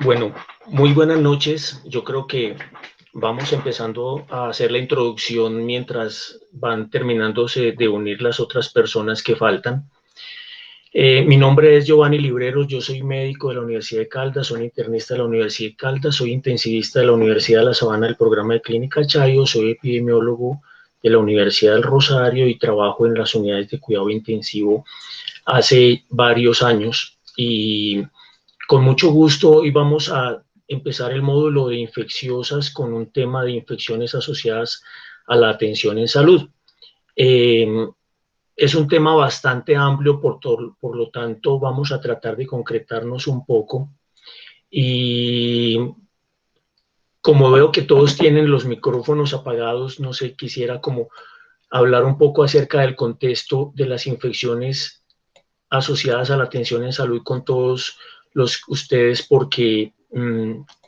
Bueno, muy buenas noches. Yo creo que vamos empezando a hacer la introducción mientras van terminándose de unir las otras personas que faltan. Mi nombre es Giovanni Libreros, yo soy médico de la Universidad de Caldas, soy internista de la Universidad de Caldas, soy intensivista de la Universidad de La Sabana del programa de Clínica Chayo, soy epidemiólogo de la Universidad del Rosario y trabajo en las unidades de cuidado intensivo hace varios años. Y con mucho gusto hoy vamos a empezar el módulo de infecciosas con un tema de infecciones asociadas a la atención en salud. Eh, es un tema bastante amplio, por lo tanto vamos a tratar de concretarnos un poco. Y como veo que todos tienen los micrófonos apagados, no sé, quisiera como hablar un poco acerca del contexto de las infecciones asociadas a la atención en salud con todos ustedes porque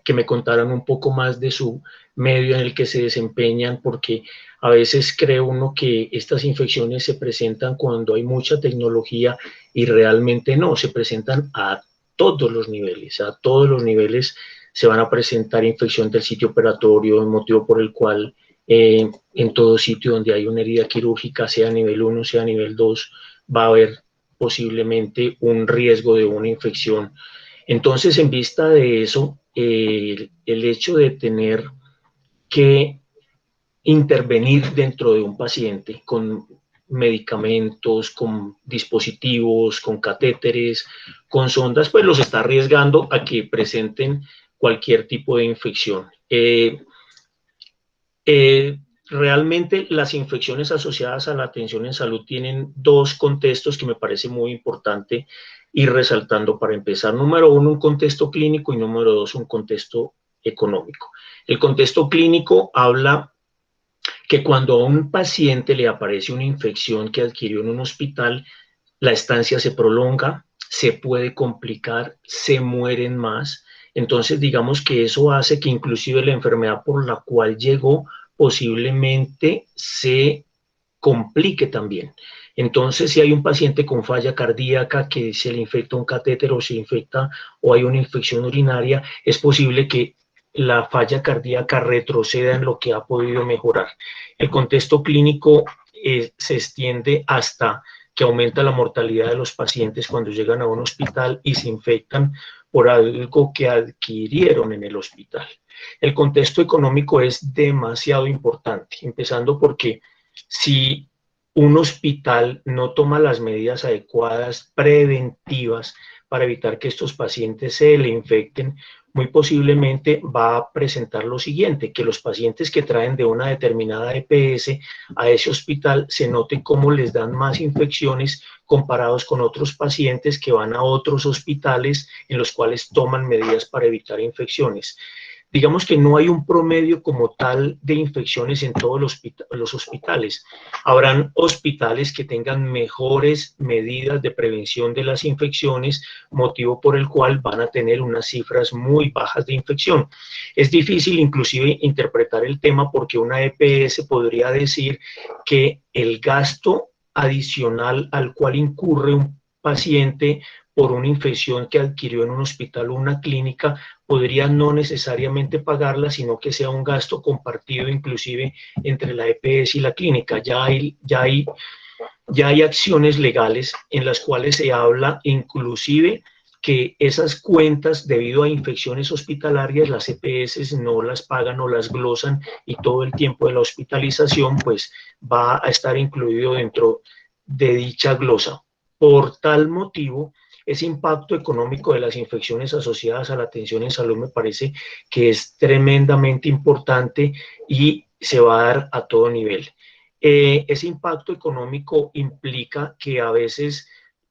que me contaran un poco más de su medio en el que se desempeñan, porque a veces cree uno que estas infecciones se presentan cuando hay mucha tecnología y realmente no, se presentan a todos los niveles se van a presentar infección del sitio operatorio, el motivo por el cual en todo sitio donde hay una herida quirúrgica, sea a nivel 1, sea a nivel 2, va a haber posiblemente un riesgo de una infección. Entonces, en vista de eso, el hecho de tener que intervenir dentro de un paciente con medicamentos, con dispositivos, con catéteres, con sondas, pues los está arriesgando a que presenten cualquier tipo de infección. Eh, Realmente las infecciones asociadas a la atención en salud tienen dos contextos que me parece muy importante ir resaltando para empezar. Número uno, un contexto clínico y número dos, un contexto económico. El contexto clínico habla que cuando a un paciente le aparece una infección que adquirió en un hospital, la estancia se prolonga, se puede complicar, se mueren más. Entonces, digamos que eso hace que inclusive la enfermedad por la cual llegó posiblemente se complique también. Entonces, si hay un paciente con falla cardíaca que se le infecta un catéter o se infecta o hay una infección urinaria, es posible que la falla cardíaca retroceda en lo que ha podido mejorar. El contexto clínico se extiende hasta que aumenta la mortalidad de los pacientes cuando llegan a un hospital y se infectan por algo que adquirieron en el hospital. El contexto económico es demasiado importante, empezando porque si un hospital no toma las medidas adecuadas preventivas para evitar que estos pacientes se le infecten, muy posiblemente va a presentar lo siguiente, que los pacientes que traen de una determinada EPS a ese hospital se note cómo les dan más infecciones comparados con otros pacientes que van a otros hospitales en los cuales toman medidas para evitar infecciones. Digamos que no hay un promedio como tal de infecciones en todos los hospitales. Habrán hospitales que tengan mejores medidas de prevención de las infecciones, motivo por el cual van a tener unas cifras muy bajas de infección. Es difícil inclusive interpretar el tema porque una EPS podría decir que el gasto adicional al cual incurre un paciente por una infección que adquirió en un hospital o una clínica podría no necesariamente pagarla, sino que sea un gasto compartido inclusive entre la EPS y la clínica. Ya hay acciones legales en las cuales se habla inclusive que esas cuentas debido a infecciones hospitalarias las EPS no las pagan o las glosan y todo el tiempo de la hospitalización pues va a estar incluido dentro de dicha glosa. Por tal motivo, ese impacto económico de las infecciones asociadas a la atención en salud me parece que es tremendamente importante y se va a dar a todo nivel. Ese impacto económico implica que a veces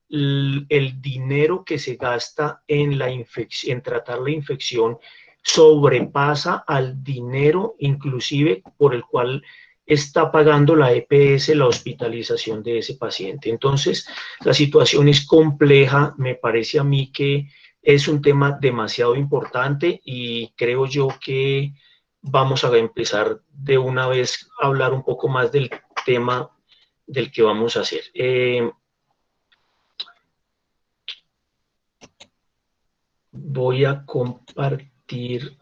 el dinero que se gasta en, en tratar la infección sobrepasa al dinero inclusive por el cual está pagando la EPS la hospitalización de ese paciente. Entonces, la situación es compleja, me parece a mí que es un tema demasiado importante y creo yo que vamos a empezar de una vez a hablar un poco más del tema del que vamos a hacer. Voy a compartir.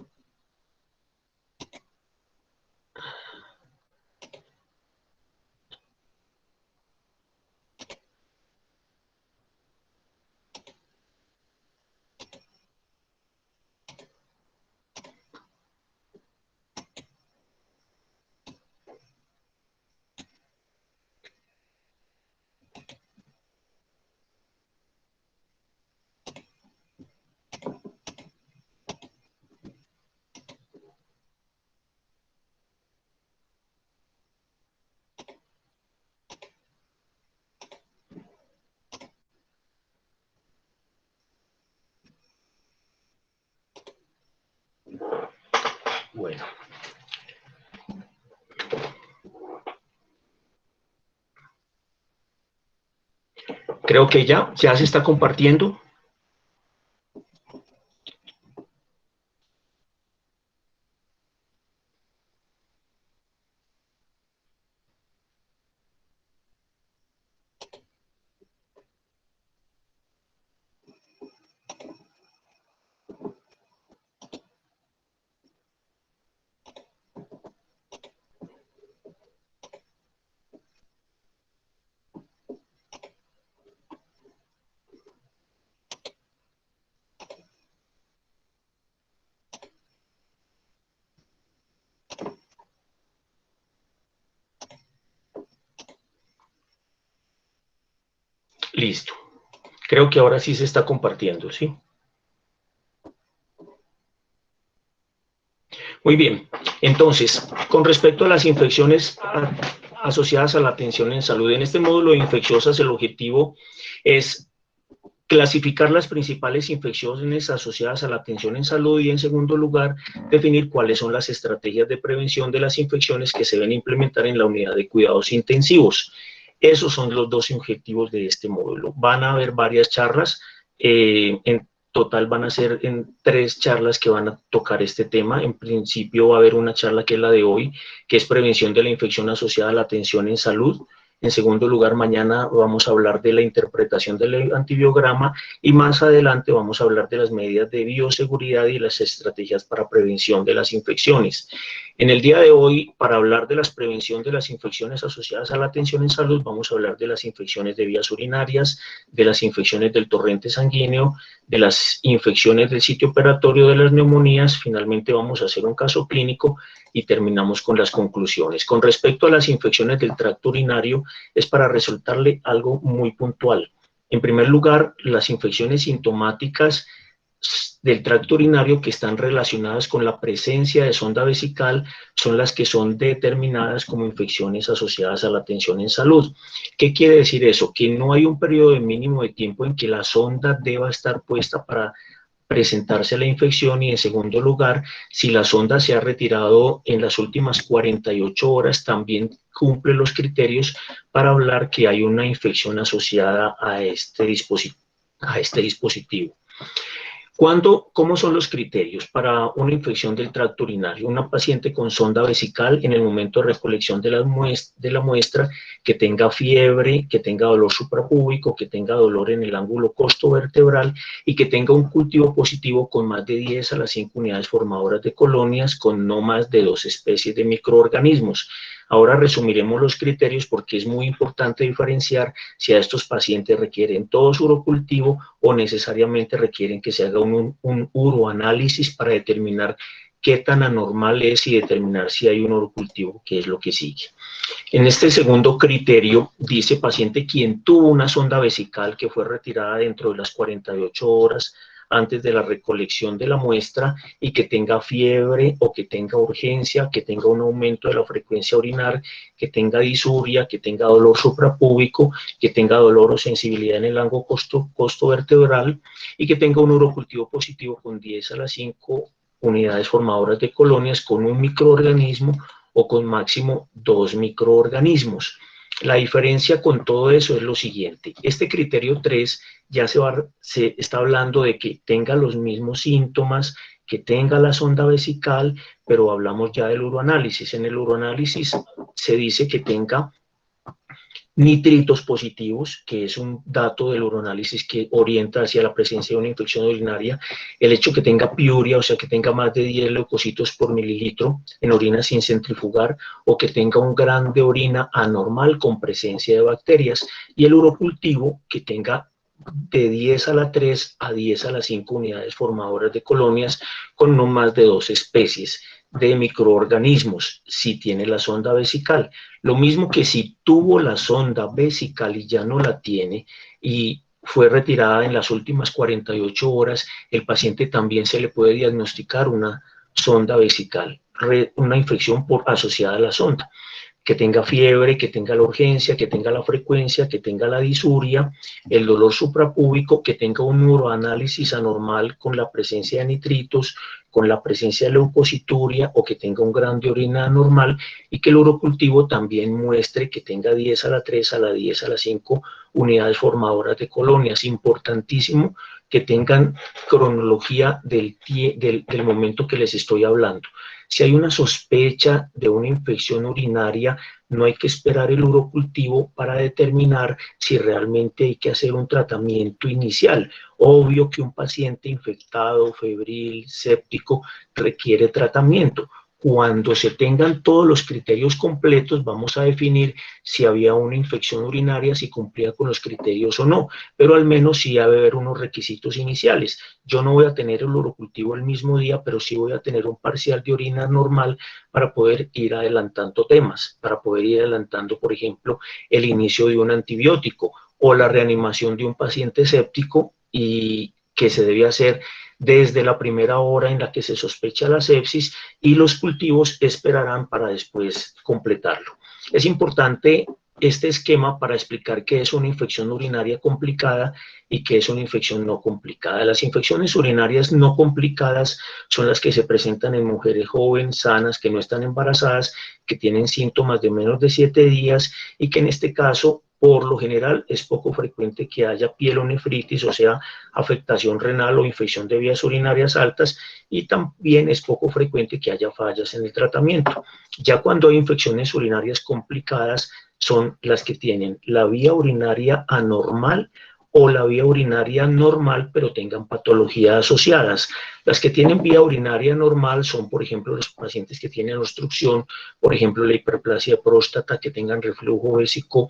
Bueno. Creo que ya se está compartiendo. Listo. Creo que ahora sí se está compartiendo, ¿sí? Muy bien. Entonces, con respecto a las infecciones asociadas a la atención en salud, en este módulo de infecciosas el objetivo es clasificar las principales infecciones asociadas a la atención en salud y, en segundo lugar, definir cuáles son las estrategias de prevención de las infecciones que se deben implementar en la unidad de cuidados intensivos. Esos son los dos objetivos de este módulo. Van a haber varias charlas, en total van a ser en 3 charlas que van a tocar este tema. En principio va a haber una charla que es la de hoy, que es prevención de la infección asociada a la atención en salud. En segundo lugar, mañana vamos a hablar de la interpretación del antibiograma y más adelante vamos a hablar de las medidas de bioseguridad y las estrategias para prevención de las infecciones. En el día de hoy, para hablar de la prevención de las infecciones asociadas a la atención en salud, vamos a hablar de las infecciones de vías urinarias, de las infecciones del torrente sanguíneo, de las infecciones del sitio operatorio, de las neumonías. Finalmente vamos a hacer un caso clínico y terminamos con las conclusiones. Con respecto a las infecciones del tracto urinario, es para resultarle algo muy puntual. En primer lugar, las infecciones sintomáticas del tracto urinario que están relacionadas con la presencia de sonda vesical son las que son determinadas como infecciones asociadas a la atención en salud. ¿Qué quiere decir eso? Que no hay un periodo mínimo de tiempo en que la sonda deba estar puesta para presentarse la infección, y en segundo lugar, si la sonda se ha retirado en las últimas 48 horas, también cumple los criterios para hablar que hay una infección asociada a este dispositivo. ¿Cómo son los criterios para una infección del tracto urinario? Una paciente con sonda vesical en el momento de recolección de la muestra, que tenga fiebre, que tenga dolor suprapúbico, que tenga dolor en el ángulo costovertebral y que tenga un cultivo positivo con más de 10 a las 5 unidades formadoras de colonias con no más de 2 especies de microorganismos. Ahora resumiremos los criterios porque es muy importante diferenciar si a estos pacientes requieren todo su urocultivo o necesariamente requieren que se haga un uroanálisis para determinar qué tan anormal es y determinar si hay un urocultivo, que es lo que sigue. En este segundo criterio dice paciente quien tuvo una sonda vesical que fue retirada dentro de las 48 horas antes de la recolección de la muestra y que tenga fiebre o que tenga urgencia, que tenga un aumento de la frecuencia urinar, que tenga disuria, que tenga dolor suprapúbico, que tenga dolor o sensibilidad en el ángulo costovertebral y que tenga un urocultivo positivo con 10 a las 5 unidades formadoras de colonias con un microorganismo o con máximo 2 microorganismos. La diferencia con todo eso es lo siguiente. Este criterio 3 ya se está hablando de que tenga los mismos síntomas, que tenga la sonda vesical, pero hablamos ya del uroanálisis. En el uroanálisis se dice que tenga nitritos positivos, que es un dato del uroanálisis que orienta hacia la presencia de una infección urinaria, el hecho que tenga piuria, o sea, que tenga más de 10 leucocitos por mililitro en orina sin centrifugar, o que tenga un grano de orina anormal con presencia de bacterias, y el urocultivo que tenga de 10 a la 3 a 10 a la 5 unidades formadoras de colonias con no más de 2 especies de microorganismos, si tiene la sonda vesical. Lo mismo que si tuvo la sonda vesical y ya no la tiene y fue retirada en las últimas 48 horas, el paciente también se le puede diagnosticar una sonda vesical, una infección asociada a la sonda, que tenga fiebre, que tenga la urgencia, que tenga la frecuencia, que tenga la disuria, el dolor suprapúbico, que tenga un uroanálisis anormal con la presencia de nitritos, con la presencia de leucocituria, o que tenga un grano de orina anormal, y que el urocultivo también muestre que tenga 10 a la 3, a la 10, a la 5 unidades formadoras de colonias. Importantísimo que tengan cronología del momento que les estoy hablando. Si hay una sospecha de una infección urinaria, no hay que esperar el urocultivo para determinar si realmente hay que hacer un tratamiento inicial. Obvio que un paciente infectado, febril, séptico, requiere tratamiento. Cuando se tengan todos los criterios completos, vamos a definir si había una infección urinaria, si cumplía con los criterios o no, pero al menos sí debe haber unos requisitos iniciales. Yo no voy a tener el urocultivo el mismo día, pero sí voy a tener un parcial de orina normal para poder ir adelantando temas, para poder ir adelantando, por ejemplo, el inicio de un antibiótico o la reanimación de un paciente séptico, y que se debe hacer desde la primera hora en la que se sospecha la sepsis, y los cultivos esperarán para después completarlo. Es importante este esquema para explicar qué es una infección urinaria complicada y qué es una infección no complicada. Las infecciones urinarias no complicadas son las que se presentan en mujeres jóvenes, sanas, que no están embarazadas, que tienen síntomas de menos de 7 días y que en este caso, por lo general, es poco frecuente que haya pielonefritis, o sea, afectación renal o infección de vías urinarias altas, y también es poco frecuente que haya fallas en el tratamiento. Ya cuando hay infecciones urinarias complicadas, son las que tienen la vía urinaria anormal o la vía urinaria normal, pero tengan patologías asociadas. Las que tienen vía urinaria normal son, por ejemplo, los pacientes que tienen obstrucción, por ejemplo, la hiperplasia de próstata, que tengan reflujo vésico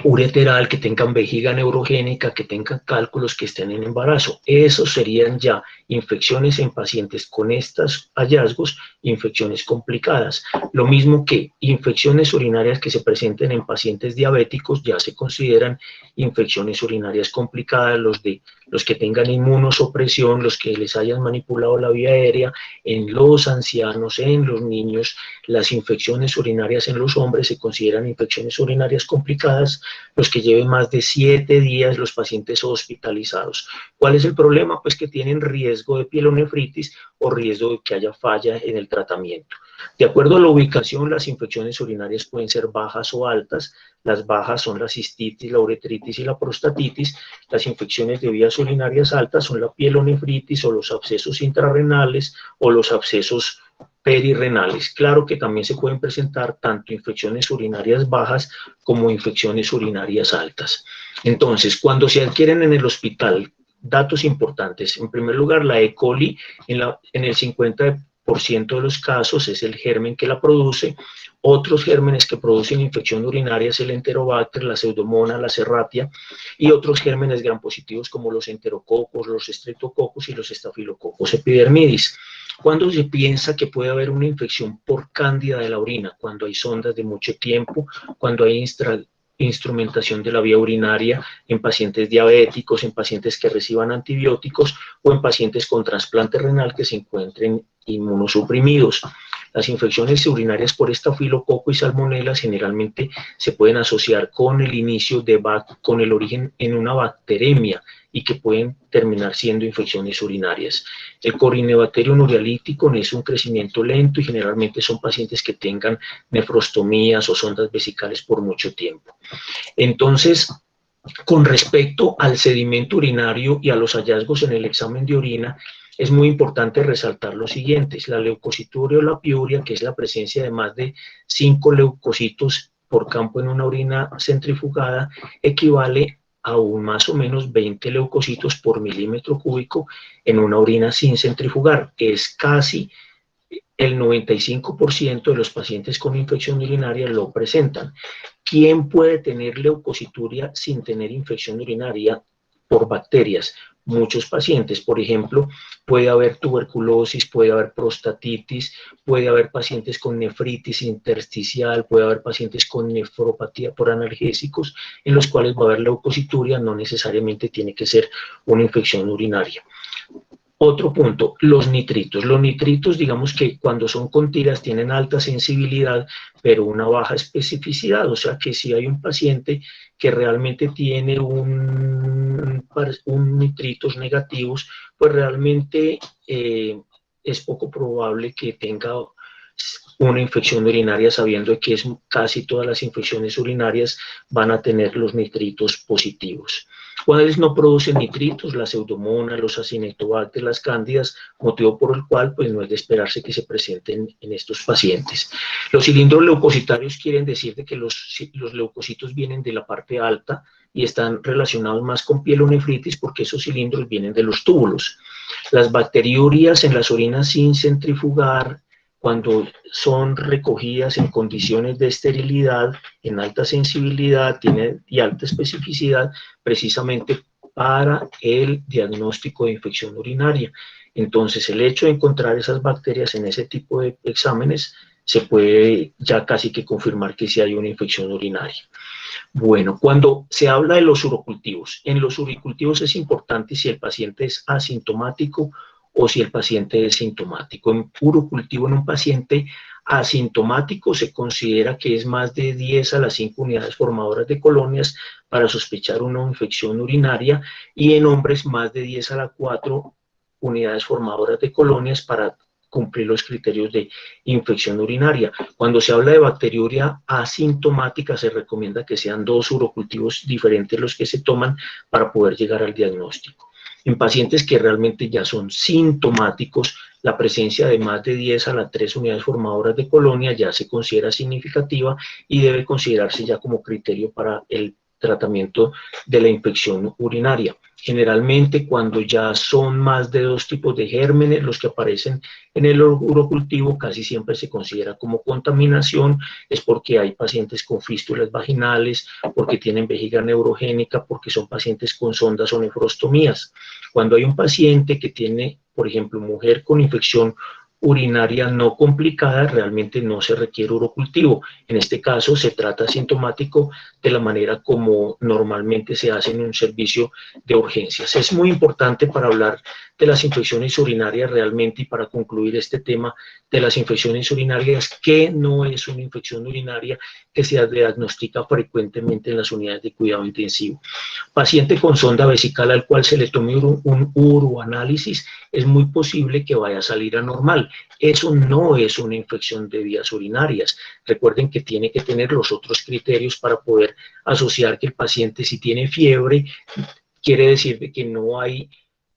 ureteral, que tengan vejiga neurogénica, que tengan cálculos, que estén en embarazo. Esos serían ya infecciones en pacientes con estos hallazgos, infecciones complicadas. Lo mismo que infecciones urinarias que se presenten en pacientes diabéticos ya se consideran infecciones urinarias complicadas, los que tengan inmunosupresión, los que les hayan manipulado la vía aérea, en los ancianos, en los niños. Las infecciones urinarias en los hombres se consideran infecciones urinarias complicadas, los que lleven más de 7 días, los pacientes hospitalizados. ¿Cuál es el problema? Pues que tienen riesgo de pielonefritis o riesgo de que haya falla en el tratamiento. De acuerdo a la ubicación, las infecciones urinarias pueden ser bajas o altas. Las bajas son la cistitis, la uretritis y la prostatitis. Las infecciones de vías urinarias altas son la pielonefritis o los abscesos intrarrenales o los abscesos perirrenales. Claro que también se pueden presentar tanto infecciones urinarias bajas como infecciones urinarias altas. Entonces, cuando se adquieren en el hospital, datos importantes. En primer lugar, la E. coli en el 50% de los casos es el germen que la produce. Otros gérmenes que producen infección urinaria es el Enterobacter, la Pseudomonas, la Serratia, y otros gérmenes gram positivos como los enterococos, los streptococos y los estafilococos epidermidis. Cuando se piensa que puede haber una infección por cándida de la orina, cuando hay sondas de mucho tiempo, cuando hay instrumentación de la vía urinaria en pacientes diabéticos, en pacientes que reciban antibióticos o en pacientes con trasplante renal que se encuentren inmunosuprimidos. Las infecciones urinarias por estafilococo y salmonelas generalmente se pueden asociar con el inicio con el origen en una bacteremia y que pueden terminar siendo infecciones urinarias. El Corynebacterium urealítico es un crecimiento lento y generalmente son pacientes que tengan nefrostomías o sondas vesicales por mucho tiempo. Entonces, con respecto al sedimento urinario y a los hallazgos en el examen de orina, es muy importante resaltar los siguientes: la leucocituria o la piuria, que es la presencia de más de 5 leucocitos por campo en una orina centrifugada equivale a un más o menos 20 leucocitos por milímetro cúbico en una orina sin centrifugar. Es casi el 95% de los pacientes con infección urinaria lo presentan. ¿Quién puede tener leucocituria sin tener infección urinaria por bacterias? Muchos pacientes, por ejemplo, puede haber tuberculosis, puede haber prostatitis, puede haber pacientes con nefritis intersticial, puede haber pacientes con nefropatía por analgésicos, en los cuales va a haber leucocituria, no necesariamente tiene que ser una infección urinaria. Otro punto, los nitritos. Los nitritos, digamos que cuando son con tiras tienen alta sensibilidad, pero una baja especificidad. O sea que si hay un paciente que realmente tiene un nitritos negativos, pues realmente es poco probable que tenga una infección urinaria, sabiendo que casi todas las infecciones urinarias van a tener los nitritos positivos. ¿Cuáles no producen nitritos? La pseudomonas, los acinetobacter, las cándidas, motivo por el cual pues no es de esperarse que se presenten en estos pacientes. Los cilindros leucocitarios quieren decir de que los leucocitos vienen de la parte alta y están relacionados más con pielonefritis porque esos cilindros vienen de los túbulos. Las bacteriurias en las orinas sin centrifugar, cuando son recogidas en condiciones de esterilidad, en alta sensibilidad y alta especificidad, precisamente para el diagnóstico de infección urinaria. Entonces, el hecho de encontrar esas bacterias en ese tipo de exámenes se puede ya casi que confirmar que sí hay una infección urinaria. Bueno, cuando se habla de los urocultivos, en los urocultivos es importante si el paciente es asintomático o si el paciente es sintomático. En urocultivo en un paciente asintomático se considera que es más de 10 a las 5 unidades formadoras de colonias para sospechar una infección urinaria, y en hombres más de 10 a las 4 unidades formadoras de colonias para cumplir los criterios de infección urinaria. Cuando se habla de bacteriuria asintomática, se recomienda que sean 2 urocultivos diferentes los que se toman para poder llegar al diagnóstico. En pacientes que realmente ya son sintomáticos, la presencia de más de 10 a las 3 unidades formadoras de colonia ya se considera significativa y debe considerarse ya como criterio para el tratamiento de la infección urinaria. Generalmente, cuando ya son más de 2 tipos de gérmenes los que aparecen en el urocultivo, casi siempre se considera como contaminación, es porque hay pacientes con fístulas vaginales, porque tienen vejiga neurogénica, porque son pacientes con sondas o nefrostomías. Cuando hay un paciente que tiene, por ejemplo, mujer con infección urinaria no complicada, realmente no se requiere urocultivo. En este caso se trata asintomático de la manera como normalmente se hace en un servicio de urgencias. Es muy importante para hablar de las infecciones urinarias realmente, y para concluir este tema de las infecciones urinarias, que no es una infección urinaria que se diagnostica frecuentemente en las unidades de cuidado intensivo. Paciente con sonda vesical al cual se le tome un uroanálisis, es muy posible que vaya a salir anormal. Eso no es una infección de vías urinarias. Recuerden que tiene que tener los otros criterios para poder asociar que el paciente, si tiene fiebre, quiere decir que no hay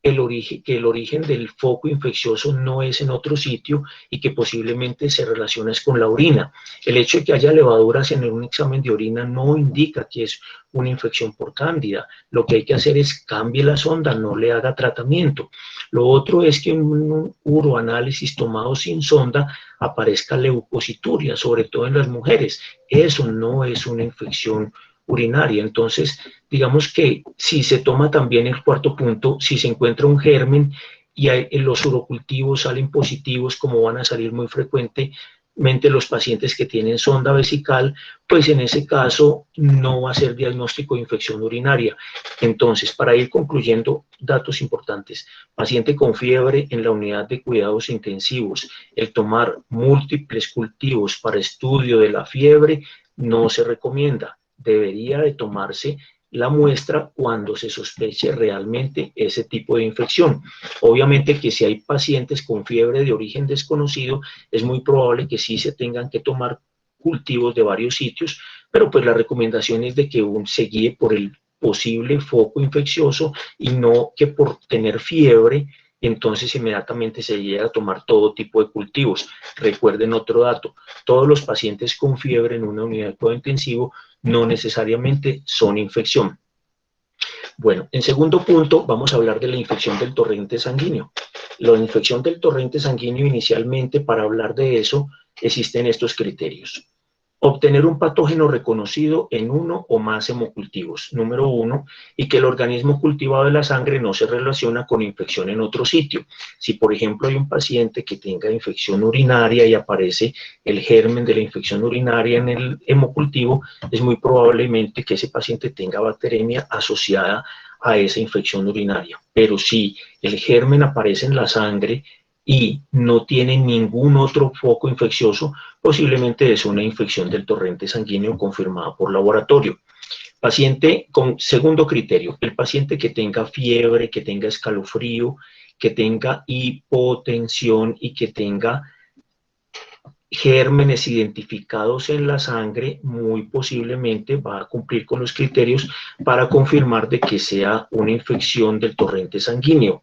que el origen del foco infeccioso no es en otro sitio y que posiblemente se relaciona con la orina. El hecho de que haya levaduras en un examen de orina no indica que es una infección por cándida. Lo que hay que hacer es cambie la sonda, no le haga tratamiento. Lo otro es que en un uroanálisis tomado sin sonda aparezca leucocituria, sobre todo en las mujeres. Eso no es una infección urinaria. Entonces, digamos que si se toma también el cuarto punto, si se encuentra un germen y los urocultivos salen positivos, como van a salir muy frecuentemente los pacientes que tienen sonda vesical, pues en ese caso no va a ser diagnóstico de infección urinaria. Entonces, para ir concluyendo, datos importantes: paciente con fiebre en la unidad de cuidados intensivos, el tomar múltiples cultivos para estudio de la fiebre no se recomienda. Debería de tomarse la muestra cuando se sospeche realmente ese tipo de infección. Obviamente que si hay pacientes con fiebre de origen desconocido, es muy probable que sí se tengan que tomar cultivos de varios sitios, pero pues la recomendación es de que se guíe por el posible foco infeccioso y no que por tener fiebre entonces inmediatamente se llega a tomar todo tipo de cultivos. Recuerden otro dato, todos los pacientes con fiebre en una unidad de cuidado intensivo no necesariamente son infección. Bueno, en segundo punto vamos a hablar de la infección del torrente sanguíneo. La infección del torrente sanguíneo inicialmente, para hablar de eso, existen estos criterios. Obtener un patógeno reconocido en uno o más hemocultivos, número uno, y que el organismo cultivado de la sangre no se relaciona con infección en otro sitio. Si, por ejemplo, hay un paciente que tenga infección urinaria y aparece el germen de la infección urinaria en el hemocultivo, es muy probablemente que ese paciente tenga bacteremia asociada a esa infección urinaria. Pero si el germen aparece en la sangre y no tiene ningún otro foco infeccioso, posiblemente es una infección del torrente sanguíneo confirmada por laboratorio. Paciente con segundo criterio, el paciente que tenga fiebre, que tenga escalofrío, que tenga hipotensión y que tenga gérmenes identificados en la sangre, muy posiblemente va a cumplir con los criterios para confirmar de que sea una infección del torrente sanguíneo.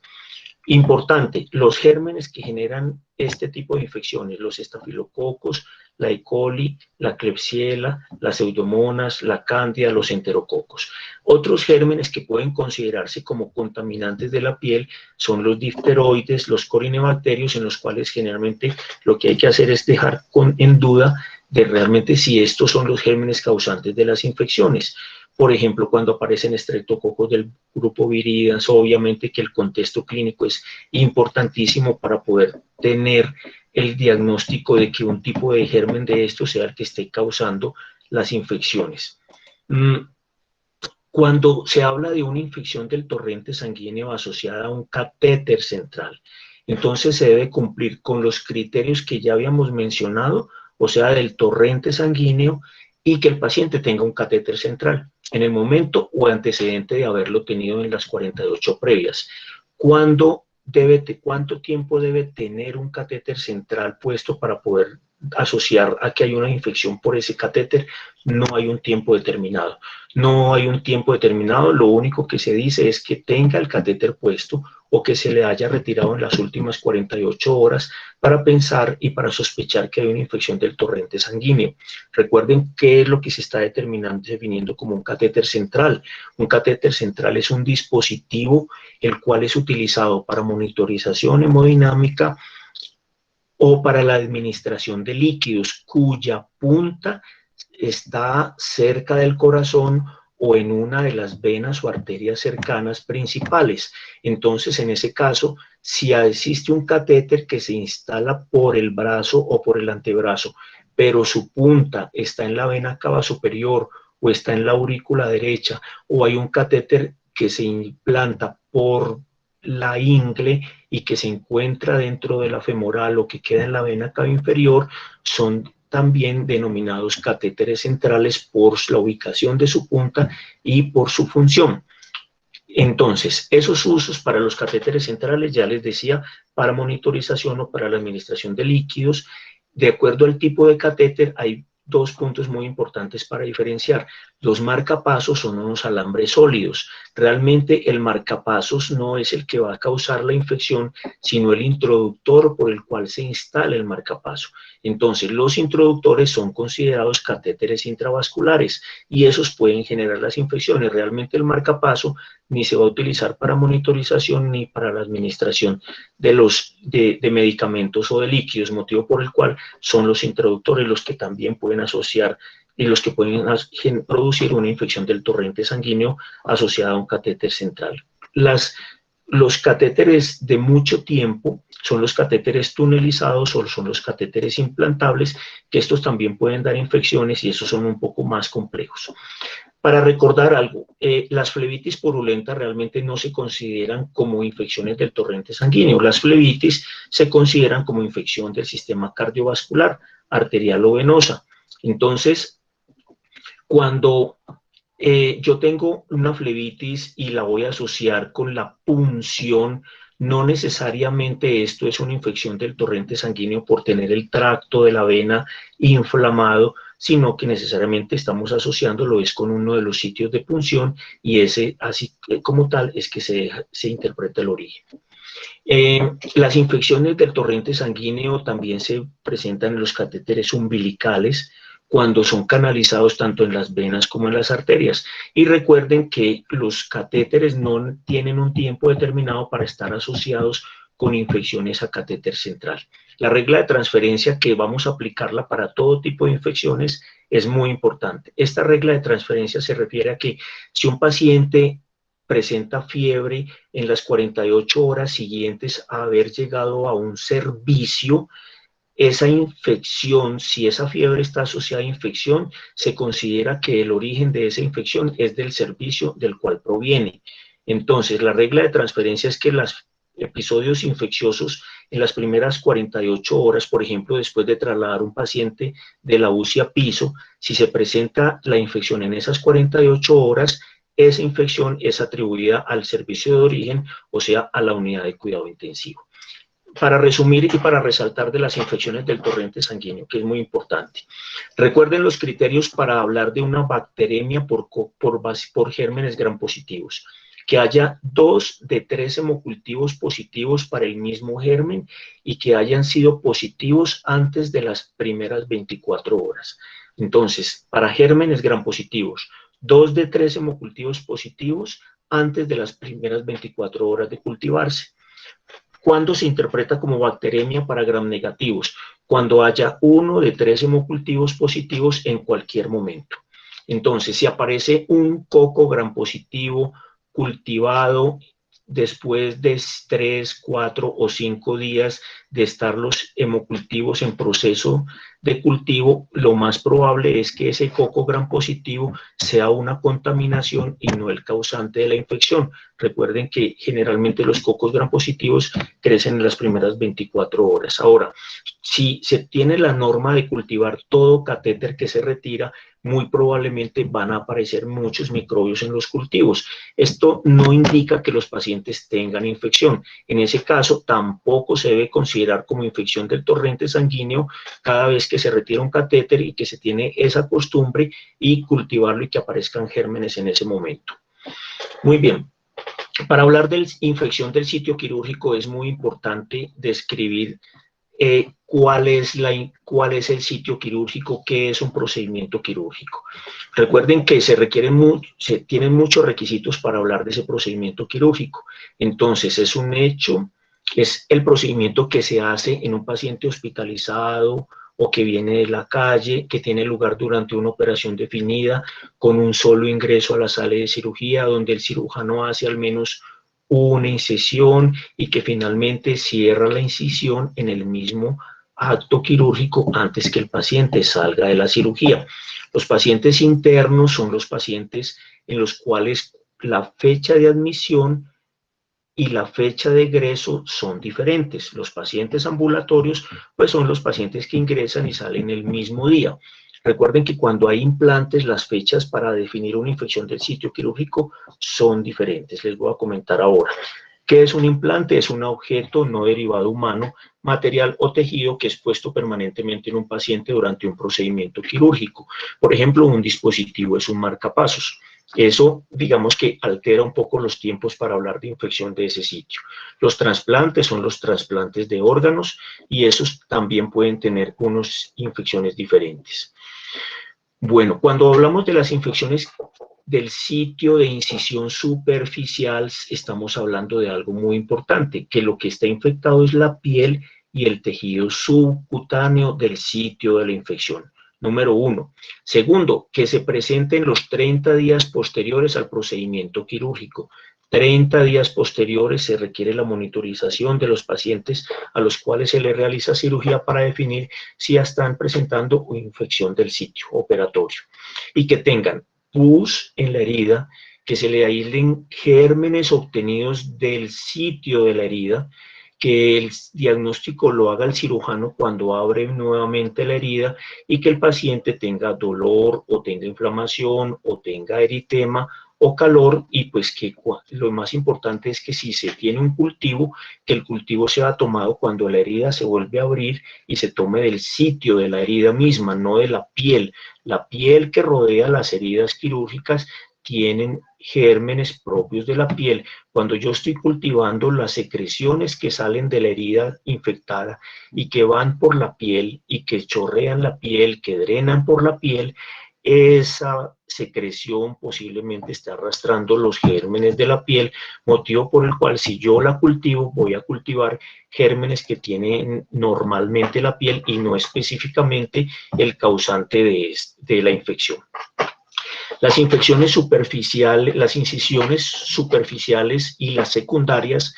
Importante, los gérmenes que generan este tipo de infecciones, los estafilococos, la E. coli, la Klebsiella, las pseudomonas, la cándida, los enterococos. Otros gérmenes que pueden considerarse como contaminantes de la piel son los difteroides, los corinebacterios, en los cuales generalmente lo que hay que hacer es dejar en duda de realmente si estos son los gérmenes causantes de las infecciones. Por ejemplo, cuando aparecen estreptococos del grupo Viridians, obviamente que el contexto clínico es importantísimo para poder tener el diagnóstico de que un tipo de germen de estos sea el que esté causando las infecciones. Cuando se habla de una infección del torrente sanguíneo asociada a un catéter central, entonces se debe cumplir con los criterios que ya habíamos mencionado, o sea, del torrente sanguíneo, y que el paciente tenga un catéter central en el momento o antecedente de haberlo tenido en las 48 previas. ¿Cuánto tiempo debe tener un catéter central puesto para poder asociar a que hay una infección por ese catéter? No hay un tiempo determinado. No hay un tiempo determinado, lo único que se dice es que tenga el catéter puesto o que se le haya retirado en las últimas 48 horas para pensar y para sospechar que hay una infección del torrente sanguíneo. Recuerden qué es lo que se está definiendo como un catéter central. Un catéter central es un dispositivo el cual es utilizado para monitorización hemodinámica o para la administración de líquidos, cuya punta está cerca del corazón o en una de las venas o arterias cercanas principales. Entonces, en ese caso, si existe un catéter que se instala por el brazo o por el antebrazo, pero su punta está en la vena cava superior o está en la aurícula derecha, o hay un catéter que se implanta por la ingle y que se encuentra dentro de la femoral o que queda en la vena cava inferior, son también denominados catéteres centrales por la ubicación de su punta y por su función. Entonces, esos usos para los catéteres centrales, ya les decía, para monitorización o para la administración de líquidos, de acuerdo al tipo de catéter, hay dos puntos muy importantes para diferenciar. Los marcapasos son unos alambres sólidos. Realmente el marcapasos no es el que va a causar la infección, sino el introductor por el cual se instala el marcapaso. Entonces, los introductores son considerados catéteres intravasculares y esos pueden generar las infecciones. Realmente el marcapaso ni se va a utilizar para monitorización ni para la administración de medicamentos o de líquidos, motivo por el cual son los introductores los que también pueden asociar y los que pueden producir una infección del torrente sanguíneo asociada a un catéter central. Los catéteres de mucho tiempo son los catéteres tunelizados o son los catéteres implantables, que estos también pueden dar infecciones y esos son un poco más complejos. Para recordar algo, las flebitis purulentas realmente no se consideran como infecciones del torrente sanguíneo. Las flebitis se consideran como infección del sistema cardiovascular, arterial o venosa. Entonces, cuando yo tengo una flebitis y la voy a asociar con la punción, no necesariamente esto es una infección del torrente sanguíneo por tener el tracto de la vena inflamado, sino que necesariamente estamos asociándolo es con uno de los sitios de punción y ese así como tal es que se interpreta el origen. Las infecciones del torrente sanguíneo también se presentan en los catéteres umbilicales cuando son canalizados tanto en las venas como en las arterias. Y recuerden que los catéteres no tienen un tiempo determinado para estar asociados con infecciones a catéter central. La regla de transferencia, que vamos a aplicarla para todo tipo de infecciones, es muy importante. Esta regla de transferencia se refiere a que si un paciente presenta fiebre en las 48 horas siguientes a haber llegado a un servicio, esa infección, si esa fiebre está asociada a infección, se considera que el origen de esa infección es del servicio del cual proviene. Entonces, la regla de transferencia es que los episodios infecciosos en las primeras 48 horas, por ejemplo, después de trasladar un paciente de la UCI a piso, si se presenta la infección en esas 48 horas, esa infección es atribuida al servicio de origen, o sea, a la unidad de cuidado intensivo. Para resumir y para resaltar de las infecciones del torrente sanguíneo, que es muy importante. Recuerden los criterios para hablar de una bacteremia por gérmenes gram positivos. Que haya 2 de 3 hemocultivos positivos para el mismo germen y que hayan sido positivos antes de las primeras 24 horas. Entonces, para gérmenes gram positivos, 2 de 3 hemocultivos positivos antes de las primeras 24 horas de cultivarse. ¿Cuándo se interpreta como bacteremia para gram negativos? Cuando haya 1 de 3 hemocultivos positivos en cualquier momento. Entonces, si aparece un coco gram positivo cultivado después de 3, 4 o 5 días de estar los hemocultivos en proceso de cultivo, lo más probable es que ese coco gram positivo sea una contaminación y no el causante de la infección. Recuerden que generalmente los cocos gram positivos crecen en las primeras 24 horas. Ahora, si se tiene la norma de cultivar todo catéter que se retira, muy probablemente van a aparecer muchos microbios en los cultivos. Esto no indica que los pacientes tengan infección. En ese caso, tampoco se debe considerar como infección del torrente sanguíneo cada vez que se retira un catéter y que se tiene esa costumbre y cultivarlo y que aparezcan gérmenes en ese momento. Muy bien. Para hablar de infección del sitio quirúrgico es muy importante describir cuál es el sitio quirúrgico, qué es un procedimiento quirúrgico. Recuerden que se tienen muchos requisitos para hablar de ese procedimiento quirúrgico. Entonces, es un hecho, es el procedimiento que se hace en un paciente hospitalizado o que viene de la calle, que tiene lugar durante una operación definida, con un solo ingreso a la sala de cirugía, donde el cirujano hace al menos una incisión y que finalmente cierra la incisión en el mismo acto quirúrgico antes que el paciente salga de la cirugía. Los pacientes internos son los pacientes en los cuales la fecha de admisión y la fecha de egreso son diferentes. Los pacientes ambulatorios, pues son los pacientes que ingresan y salen el mismo día. Recuerden que cuando hay implantes, las fechas para definir una infección del sitio quirúrgico son diferentes. Les voy a comentar ahora. ¿Qué es un implante? Es un objeto no derivado humano, material o tejido que es puesto permanentemente en un paciente durante un procedimiento quirúrgico. Por ejemplo, un dispositivo es un marcapasos. Eso, digamos que altera un poco los tiempos para hablar de infección de ese sitio. Los trasplantes son los trasplantes de órganos y esos también pueden tener unas infecciones diferentes. Bueno, cuando hablamos de las infecciones del sitio de incisión superficial, estamos hablando de algo muy importante, que lo que está infectado es la piel y el tejido subcutáneo del sitio de la infección. Número 1. Segundo, que se presente en los 30 días posteriores al procedimiento quirúrgico. 30 días posteriores se requiere la monitorización de los pacientes a los cuales se les realiza cirugía para definir si ya están presentando una infección del sitio operatorio. Y que tengan pus en la herida, que se le aíslen gérmenes obtenidos del sitio de la herida, que el diagnóstico lo haga el cirujano cuando abre nuevamente la herida y que el paciente tenga dolor o tenga inflamación o tenga eritema o calor y pues que lo más importante es que si se tiene un cultivo, que el cultivo sea tomado cuando la herida se vuelve a abrir y se tome del sitio de la herida misma, no de la piel. La piel que rodea las heridas quirúrgicas tienen gérmenes propios de la piel. Cuando yo estoy cultivando las secreciones que salen de la herida infectada y que van por la piel y que chorrean la piel, que drenan por la piel, esa secreción posiblemente está arrastrando los gérmenes de la piel, motivo por el cual si yo la cultivo voy a cultivar gérmenes que tienen normalmente la piel y no específicamente el causante de la infección. Las infecciones superficiales, las incisiones superficiales y las secundarias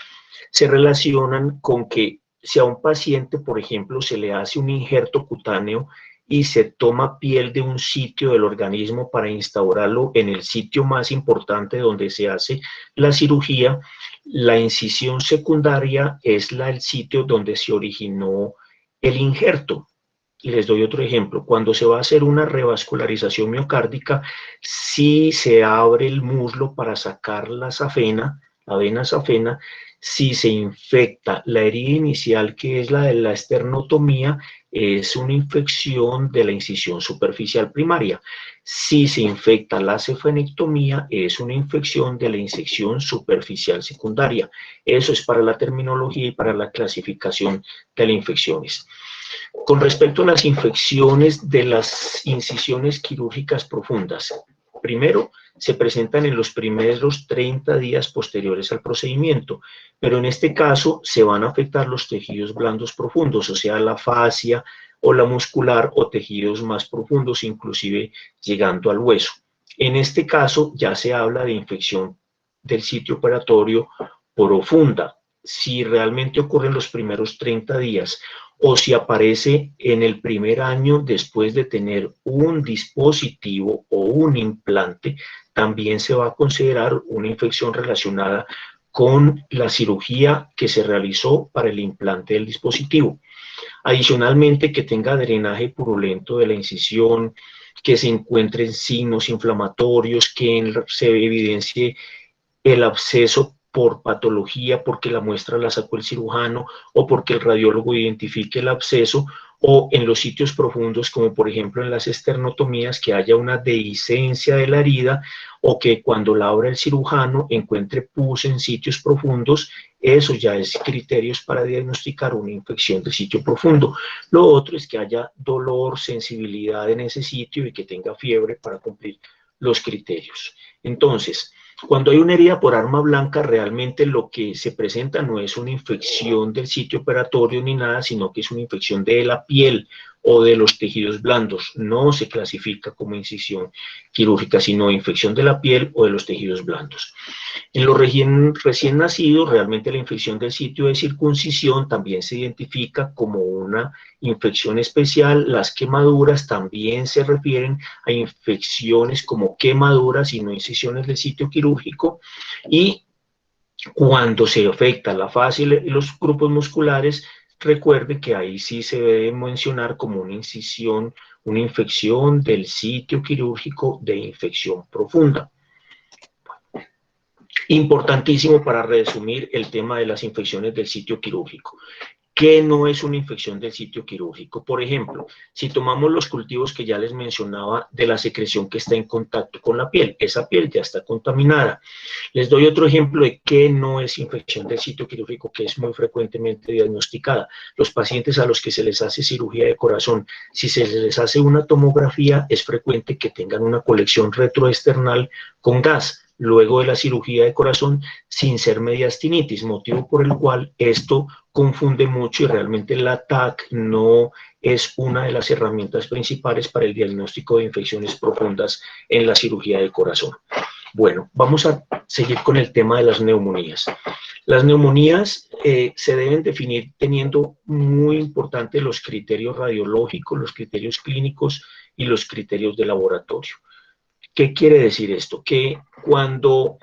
se relacionan con que si a un paciente, por ejemplo, se le hace un injerto cutáneo y se toma piel de un sitio del organismo para instaurarlo en el sitio más importante donde se hace la cirugía, la incisión secundaria es el sitio donde se originó el injerto. Les doy otro ejemplo. Cuando se va a hacer una revascularización miocárdica, si se abre el muslo para sacar la safena, la vena safena, si se infecta la herida inicial, que es la de la esternotomía, es una infección de la incisión superficial primaria. Si se infecta la safenectomía, es una infección de la incisión superficial secundaria. Eso es para la terminología y para la clasificación de las infecciones. Con respecto a las infecciones de las incisiones quirúrgicas profundas, primero se presentan en los primeros 30 días posteriores al procedimiento, pero en este caso se van a afectar los tejidos blandos profundos, o sea, la fascia o la muscular o tejidos más profundos, inclusive llegando al hueso. En este caso ya se habla de infección del sitio operatorio profunda. Si realmente ocurre en los primeros 30 días o si aparece en el primer año después de tener un dispositivo o un implante, también se va a considerar una infección relacionada con la cirugía que se realizó para el implante del dispositivo. Adicionalmente, que tenga drenaje purulento de la incisión, que se encuentren signos inflamatorios, que se evidencie el absceso por patología, porque la muestra la sacó el cirujano o porque el radiólogo identifique el absceso, o en los sitios profundos, como por ejemplo en las esternotomías, que haya una dehiscencia de la herida o que cuando la abra el cirujano encuentre pus en sitios profundos. Eso ya es criterios para diagnosticar una infección de sitio profundo. Lo otro es que haya dolor, sensibilidad en ese sitio y que tenga fiebre para cumplir los criterios. Entonces, cuando hay una herida por arma blanca, realmente lo que se presenta no es una infección del sitio operatorio ni nada, sino que es una infección de la piel o de los tejidos blandos. No se clasifica como incisión quirúrgica, sino infección de la piel o de los tejidos blandos. En los recién nacidos, realmente la infección del sitio de circuncisión también se identifica como una infección especial. Las quemaduras también se refieren a infecciones como quemaduras y no incisiones del sitio quirúrgico. Y cuando se afecta la fascia y los grupos musculares, recuerde que ahí sí se debe mencionar como una incisión, una infección del sitio quirúrgico de infección profunda. Importantísimo para resumir el tema de las infecciones del sitio quirúrgico. ¿Qué no es una infección del sitio quirúrgico? Por ejemplo, si tomamos los cultivos que ya les mencionaba de la secreción que está en contacto con la piel, esa piel ya está contaminada. Les doy otro ejemplo de qué no es infección del sitio quirúrgico, que es muy frecuentemente diagnosticada. Los pacientes a los que se les hace cirugía de corazón, si se les hace una tomografía, es frecuente que tengan una colección retroesternal con gas luego de la cirugía de corazón sin ser mediastinitis, motivo por el cual esto confunde mucho y realmente la TAC no es una de las herramientas principales para el diagnóstico de infecciones profundas en la cirugía del corazón. Bueno, vamos a seguir con el tema de las neumonías. Las neumonías se deben definir teniendo muy importante los criterios radiológicos, los criterios clínicos y los criterios de laboratorio. ¿Qué quiere decir esto? Que cuando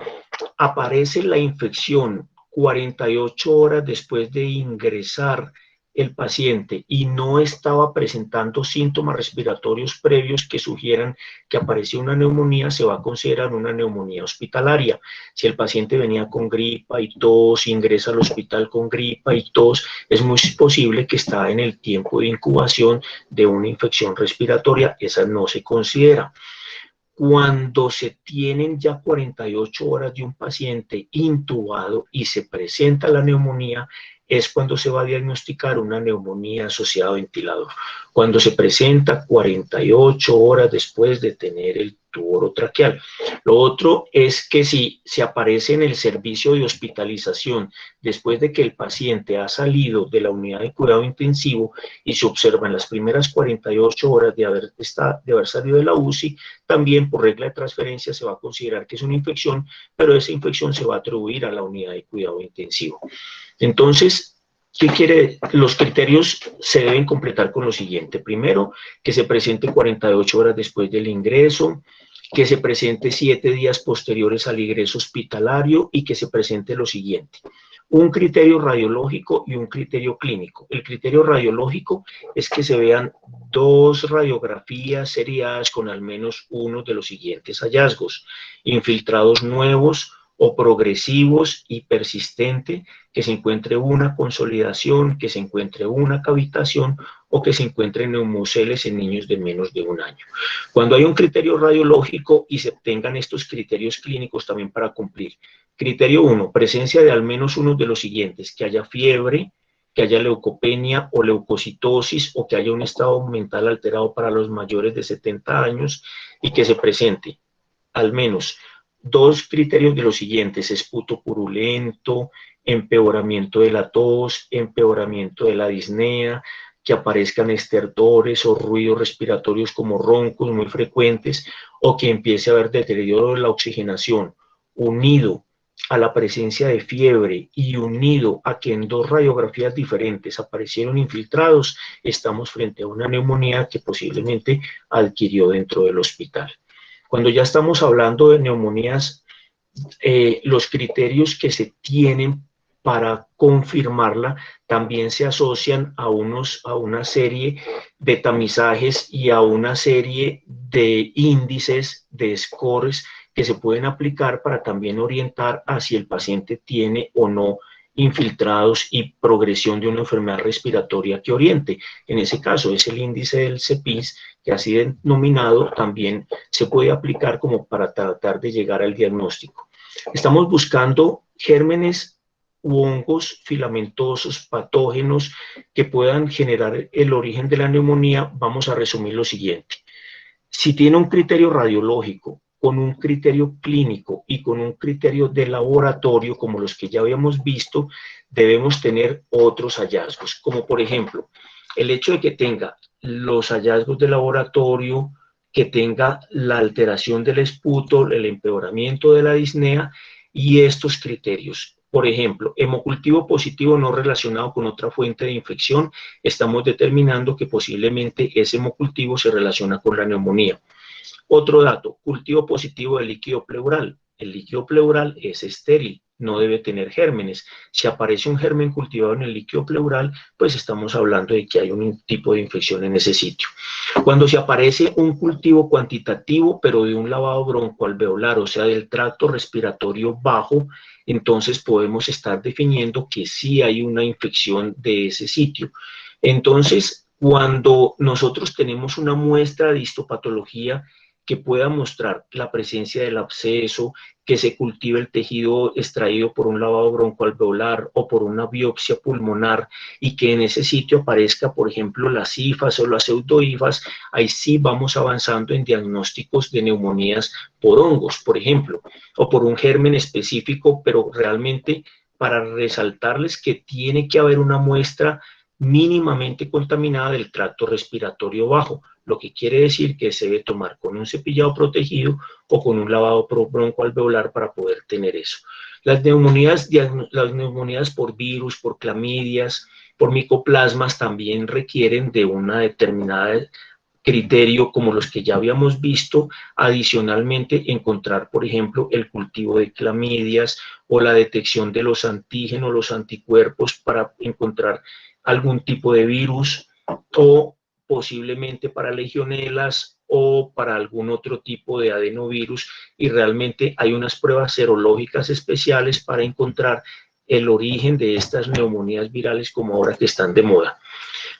aparece la infección 48 horas después de ingresar el paciente y no estaba presentando síntomas respiratorios previos que sugieran que apareció una neumonía, se va a considerar una neumonía hospitalaria. Si el paciente venía con gripa y tos, ingresa al hospital con gripa y tos, es muy posible que está en el tiempo de incubación de una infección respiratoria, esa no se considera. Cuando se tienen ya 48 horas de un paciente intubado y se presenta la neumonía, es cuando se va a diagnosticar una neumonía asociada a ventilador. Cuando se presenta 48 horas después de tener el tubo orotraqueal. Lo otro es que si se aparece en el servicio de hospitalización después de que el paciente ha salido de la unidad de cuidado intensivo y se observan las primeras 48 horas de haber salido de la UCI, también por regla de transferencia se va a considerar que es una infección, pero esa infección se va a atribuir a la unidad de cuidado intensivo. Entonces, ¿qué quiere? Los criterios se deben completar con lo siguiente. Primero, que se presente 48 horas después del ingreso, que se presente 7 días posteriores al ingreso hospitalario y que se presente lo siguiente: un criterio radiológico y un criterio clínico. El criterio radiológico es que se vean 2 radiografías seriadas con al menos uno de los siguientes hallazgos: infiltrados nuevos o progresivos y persistente, que se encuentre una consolidación, que se encuentre una cavitación o que se encuentren neumoceles en niños de menos de 1 año. Cuando hay un criterio radiológico y se tengan estos criterios clínicos también para cumplir. Criterio 1, presencia de al menos uno de los siguientes: que haya fiebre, que haya leucopenia o leucocitosis, o que haya un estado mental alterado para los mayores de 70 años y que se presente al menos 2 criterios de los siguientes: esputo purulento, empeoramiento de la tos, empeoramiento de la disnea, que aparezcan estertores o ruidos respiratorios como roncos muy frecuentes, o que empiece a haber deterioro de la oxigenación, unido a la presencia de fiebre y unido a que en 2 radiografías diferentes aparecieron infiltrados, estamos frente a una neumonía que posiblemente adquirió dentro del hospital. Cuando ya estamos hablando de neumonías, los criterios que se tienen para confirmarla también se asocian a una serie de tamizajes y a una serie de índices, de scores que se pueden aplicar para también orientar a si el paciente tiene o no infiltrados y progresión de una enfermedad respiratoria que oriente. En ese caso es el índice del CEPIS, que así denominado también se puede aplicar como para tratar de llegar al diagnóstico. Estamos buscando gérmenes u hongos filamentosos, patógenos, que puedan generar el origen de la neumonía. Vamos a resumir lo siguiente: si tiene un criterio radiológico, con un criterio clínico y con un criterio de laboratorio, como los que ya habíamos visto, debemos tener otros hallazgos, como por ejemplo, el hecho de que tenga los hallazgos de laboratorio, que tenga la alteración del esputo, el empeoramiento de la disnea y estos criterios. Por ejemplo, hemocultivo positivo no relacionado con otra fuente de infección, estamos determinando que posiblemente ese hemocultivo se relaciona con la neumonía. Otro dato: cultivo positivo de líquido pleural. El líquido pleural es estéril, no debe tener gérmenes. Si aparece un germen cultivado en el líquido pleural, pues estamos hablando de que hay un tipo de infección en ese sitio. Cuando se aparece un cultivo cuantitativo, pero de un lavado broncoalveolar, o sea, del tracto respiratorio bajo, entonces podemos estar definiendo que sí hay una infección de ese sitio. Entonces, cuando nosotros tenemos una muestra de histopatología que pueda mostrar la presencia del absceso, que se cultive el tejido extraído por un lavado broncoalveolar o por una biopsia pulmonar y que en ese sitio aparezca, por ejemplo, las hifas o las pseudohifas, ahí sí vamos avanzando en diagnósticos de neumonías por hongos, por ejemplo, o por un germen específico, pero realmente para resaltarles que tiene que haber una muestra mínimamente contaminada del tracto respiratorio bajo, lo que quiere decir que se debe tomar con un cepillado protegido o con un lavado broncoalveolar para poder tener eso. Las neumonías por virus, por clamidias, por micoplasmas también requieren de una determinada criterio como los que ya habíamos visto. Adicionalmente, encontrar, por ejemplo, el cultivo de clamidias o la detección de los antígenos, los anticuerpos para encontrar algún tipo de virus, o posiblemente para legionelas o para algún otro tipo de adenovirus, y realmente hay unas pruebas serológicas especiales para encontrar el origen de estas neumonías virales como ahora que están de moda.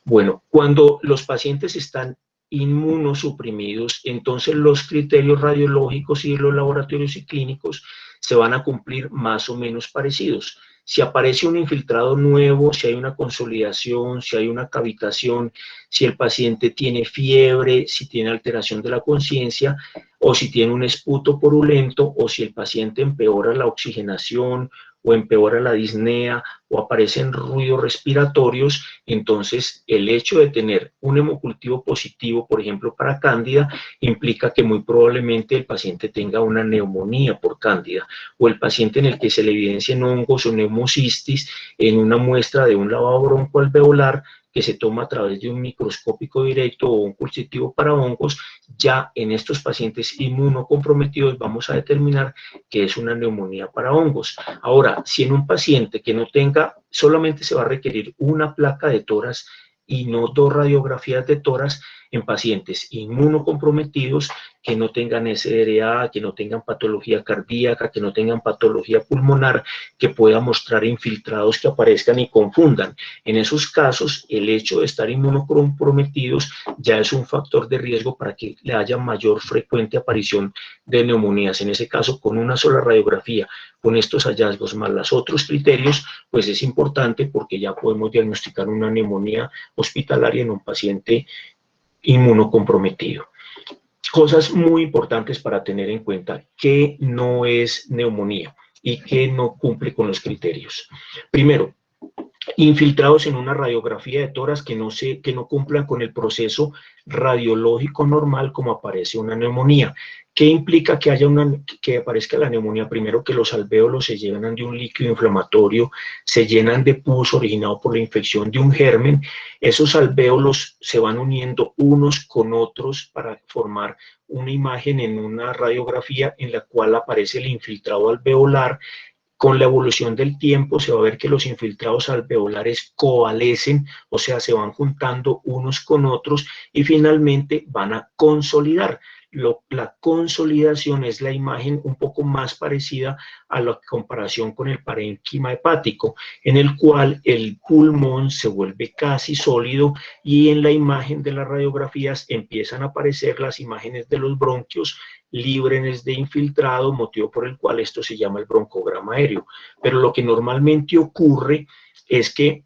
Bueno, cuando los pacientes están inmunosuprimidos, entonces los criterios radiológicos y de los laboratorios y clínicos se van a cumplir más o menos parecidos. Si aparece un infiltrado nuevo, si hay una consolidación, si hay una cavitación, si el paciente tiene fiebre, si tiene alteración de la conciencia, o si tiene un esputo purulento, o si el paciente empeora la oxigenación, o empeora la disnea, o aparecen ruidos respiratorios, entonces el hecho de tener un hemocultivo positivo, por ejemplo, para cándida, implica que muy probablemente el paciente tenga una neumonía por cándida, o el paciente en el que se le evidencien hongos o neumocistis en una muestra de un lavado broncoalveolar que se toma a través de un microscópico directo o un cultivo para hongos, ya en estos pacientes inmunocomprometidos vamos a determinar que es una neumonía para hongos. Ahora, si en un paciente que no tenga, solamente se va a requerir una placa de tórax y no 2 radiografías de tórax en pacientes inmunocomprometidos que no tengan SDRA, que no tengan patología cardíaca, que no tengan patología pulmonar, que pueda mostrar infiltrados que aparezcan y confundan. En esos casos, el hecho de estar inmunocomprometidos ya es un factor de riesgo para que le haya mayor frecuente aparición de neumonías. En ese caso, con una sola radiografía, con estos hallazgos más los otros criterios, pues es importante porque ya podemos diagnosticar una neumonía hospitalaria en un paciente inmunocomprometido. Cosas muy importantes para tener en cuenta que no es neumonía y que no cumple con los criterios. Primero, infiltrados en una radiografía de tórax que no cumplan con el proceso radiológico normal como aparece una neumonía. ¿Qué implica que aparezca la neumonía? Primero, que los alvéolos se llenan de un líquido inflamatorio, se llenan de pus originado por la infección de un germen. Esos alvéolos se van uniendo unos con otros para formar una imagen en una radiografía en la cual aparece el infiltrado alveolar. Con la evolución del tiempo se va a ver que los infiltrados alveolares coalescen, o sea, se van juntando unos con otros y finalmente van a consolidar. La consolidación es la imagen un poco más parecida a la comparación con el parénquima hepático, en el cual el pulmón se vuelve casi sólido y en la imagen de las radiografías empiezan a aparecer las imágenes de los bronquios libres de infiltrado, motivo por el cual esto se llama el broncograma aéreo. Pero lo que normalmente ocurre es que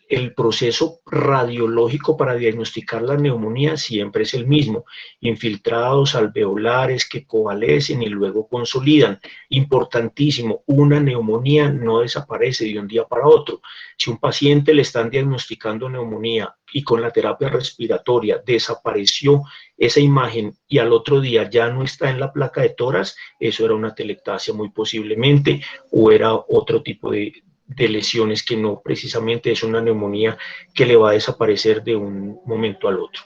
el proceso radiológico para diagnosticar la neumonía siempre es el mismo, infiltrados alveolares que coalescen y luego consolidan. Importantísimo, una neumonía no desaparece de un día para otro. Si un paciente le están diagnosticando neumonía y con la terapia respiratoria desapareció esa imagen y al otro día ya no está en la placa de tórax, eso era una telectasia muy posiblemente o era otro tipo de lesiones que no precisamente es una neumonía que le va a desaparecer de un momento al otro.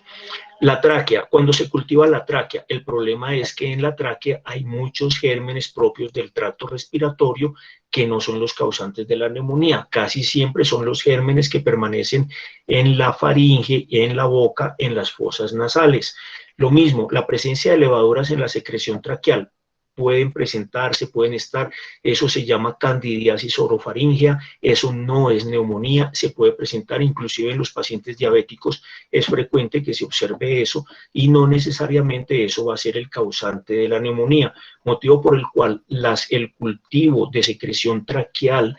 La tráquea, cuando se cultiva la tráquea, el problema es que en la tráquea hay muchos gérmenes propios del tracto respiratorio que no son los causantes de la neumonía. Casi siempre son los gérmenes que permanecen en la faringe, en la boca, en las fosas nasales. Lo mismo, la presencia de levaduras en la secreción traqueal. Pueden presentarse, pueden estar, eso se llama candidiasis orofaringea, eso no es neumonía, se puede presentar inclusive en los pacientes diabéticos, es frecuente que se observe eso y no necesariamente eso va a ser el causante de la neumonía, motivo por el cual el cultivo de secreción traqueal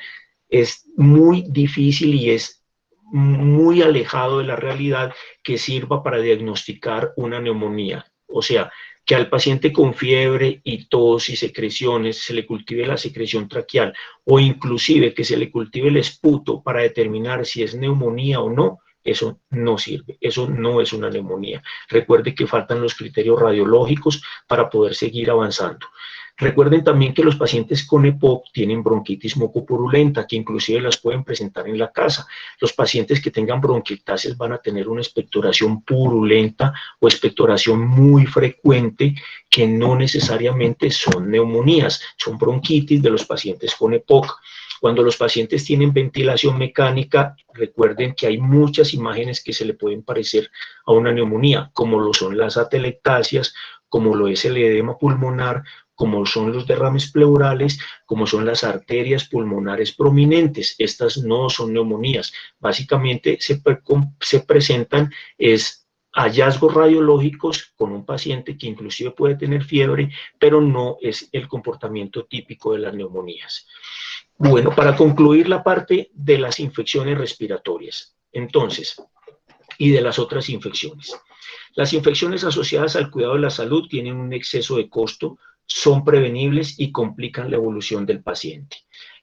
es muy difícil y es muy alejado de la realidad que sirva para diagnosticar una neumonía. O sea, que al paciente con fiebre y tos y secreciones se le cultive la secreción traqueal o inclusive que se le cultive el esputo para determinar si es neumonía o no, eso no sirve, eso no es una neumonía. Recuerde que faltan los criterios radiológicos para poder seguir avanzando. Recuerden también que los pacientes con EPOC tienen bronquitis mucopurulenta, que inclusive las pueden presentar en la casa. Los pacientes que tengan bronquiectasis van a tener una expectoración purulenta o expectoración muy frecuente, que no necesariamente son neumonías, son bronquitis de los pacientes con EPOC. Cuando los pacientes tienen ventilación mecánica, recuerden que hay muchas imágenes que se le pueden parecer a una neumonía, como lo son las atelectasias, como lo es el edema pulmonar, como son los derrames pleurales, como son las arterias pulmonares prominentes. Estas no son neumonías. Básicamente se presentan hallazgos radiológicos con un paciente que inclusive puede tener fiebre, pero no es el comportamiento típico de las neumonías. Bueno, para concluir la parte de las infecciones respiratorias, entonces, y de las otras infecciones. Las infecciones asociadas al cuidado de la salud tienen un exceso de costo, son prevenibles y complican la evolución del paciente.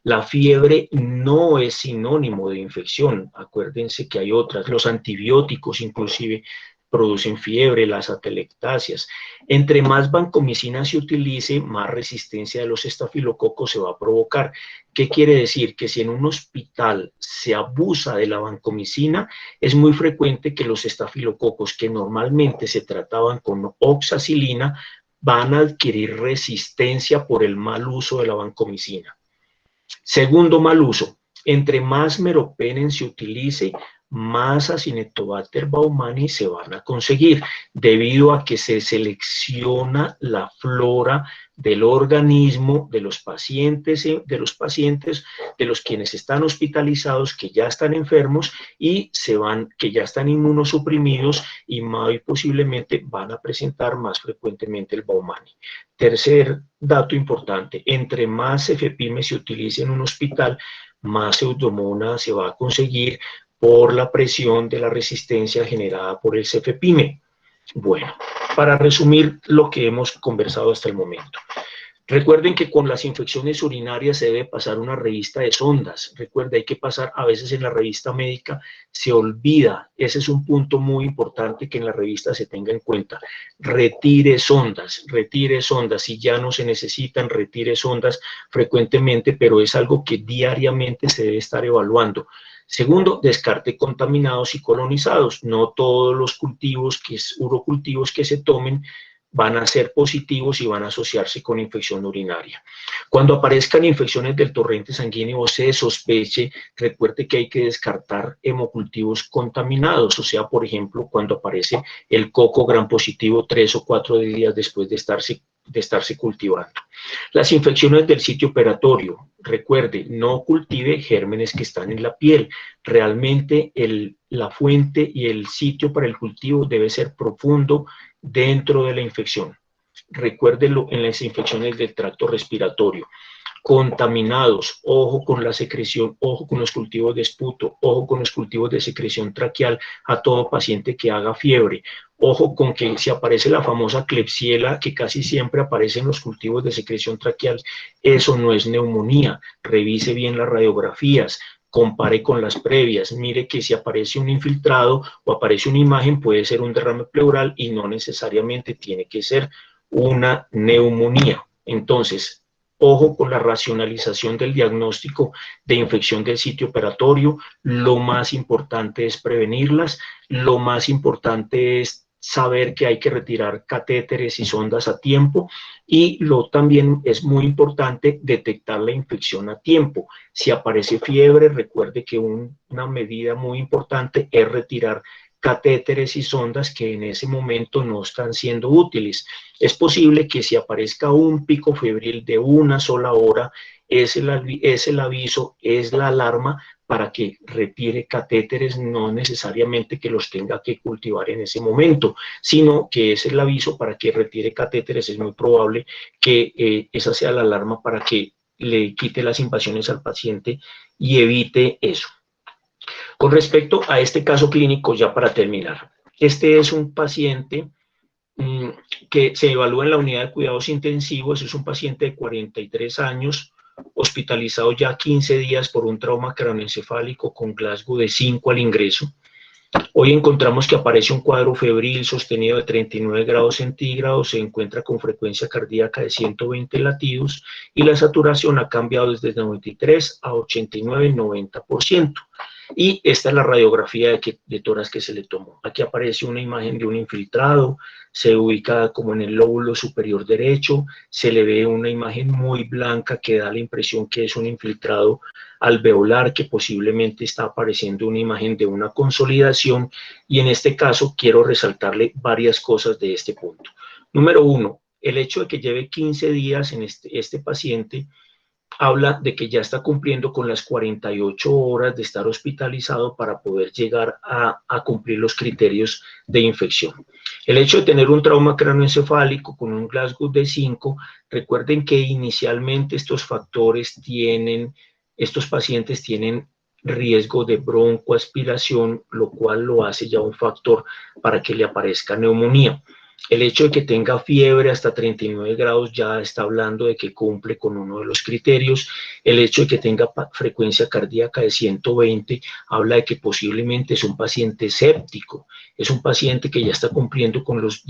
La fiebre no es sinónimo de infección, acuérdense que hay otras, los antibióticos inclusive producen fiebre, las atelectasias. Entre más vancomicina se utilice, más resistencia de los estafilococos se va a provocar. ¿Qué quiere decir? Que si en un hospital se abusa de la vancomicina, es muy frecuente que los estafilococos que normalmente se trataban con oxacilina van a adquirir resistencia por el mal uso de la vancomicina. Segundo mal uso, entre más meropenem se utilice, más Acinetobacter baumannii se van a conseguir, debido a que se selecciona la flora del organismo de los pacientes, de los quienes están hospitalizados, que ya están enfermos y que ya están inmunosuprimidos y muy posiblemente van a presentar más frecuentemente el baumannii. Tercer dato importante, entre más cefepime se utilice en un hospital, más pseudomonas se va a conseguir por la presión de la resistencia generada por el cefepime. Bueno, para resumir lo que hemos conversado hasta el momento. Recuerden que con las infecciones urinarias se debe pasar una revista de sondas. Recuerden, hay que pasar, a veces en la revista médica se olvida. Ese es un punto muy importante que en la revista se tenga en cuenta. Retire sondas. Si ya no se necesitan, retire sondas frecuentemente, pero es algo que diariamente se debe estar evaluando. Segundo, descarte contaminados y colonizados. No todos los urocultivos que se tomen van a ser positivos y van a asociarse con infección urinaria. Cuando aparezcan infecciones del torrente sanguíneo o se sospeche, recuerde que hay que descartar hemocultivos contaminados, o sea, por ejemplo, cuando aparece el coco gram positivo 3 o 4 días después de estarse cultivando. Las infecciones del sitio operatorio, recuerde, no cultive gérmenes que están en la piel. Realmente la fuente y el sitio para el cultivo debe ser profundo dentro de la infección. Recuérdelo en las infecciones del tracto respiratorio. Contaminados, ojo con la secreción, ojo con los cultivos de esputo, ojo con los cultivos de secreción traqueal a todo paciente que haga fiebre. Ojo con que si aparece la famosa Klebsiella, que casi siempre aparece en los cultivos de secreción traqueal, eso no es neumonía. Revise bien las radiografías, compare con las previas, mire que si aparece un infiltrado o aparece una imagen puede ser un derrame pleural y no necesariamente tiene que ser una neumonía. Entonces, ojo con la racionalización del diagnóstico de infección del sitio operatorio. Lo más importante es prevenirlas, lo más importante es saber que hay que retirar catéteres y sondas a tiempo y también es muy importante detectar la infección a tiempo. Si aparece fiebre, recuerde que una medida muy importante es retirar catéteres y sondas que en ese momento no están siendo útiles. Es posible que si aparezca un pico febril de una sola hora, es el aviso, es la alarma para que retire catéteres, no necesariamente que los tenga que cultivar en ese momento, sino que es el aviso para que retire catéteres. Es muy probable que esa sea la alarma para que le quite las invasiones al paciente y evite eso. Con respecto a este caso clínico, ya para terminar, este es un paciente que se evalúa en la unidad de cuidados intensivos. Es un paciente de 43 años, hospitalizado ya 15 días por un trauma craneoencefálico con Glasgow de 5 al ingreso. Hoy encontramos que aparece un cuadro febril sostenido de 39 grados centígrados, se encuentra con frecuencia cardíaca de 120 latidos y la saturación ha cambiado desde 93 a 89-90%. Y esta es la radiografía de tórax que se le tomó. Aquí aparece una imagen de un infiltrado, se ubica como en el lóbulo superior derecho, se le ve una imagen muy blanca que da la impresión que es un infiltrado alveolar, que posiblemente está apareciendo una imagen de una consolidación, y en este caso quiero resaltarle varias cosas de este punto. Número uno, el hecho de que lleve 15 días en este paciente habla de que ya está cumpliendo con las 48 horas de estar hospitalizado para poder llegar a cumplir los criterios de infección. El hecho de tener un trauma cráneoencefálico con un Glasgow de 5, recuerden que inicialmente estos pacientes tienen riesgo de broncoaspiración, lo cual lo hace ya un factor para que le aparezca neumonía. El hecho de que tenga fiebre hasta 39 grados ya está hablando de que cumple con uno de los criterios. El hecho de que tenga frecuencia cardíaca de 120 habla de que posiblemente es un paciente séptico, es un paciente que ya está cumpliendo con los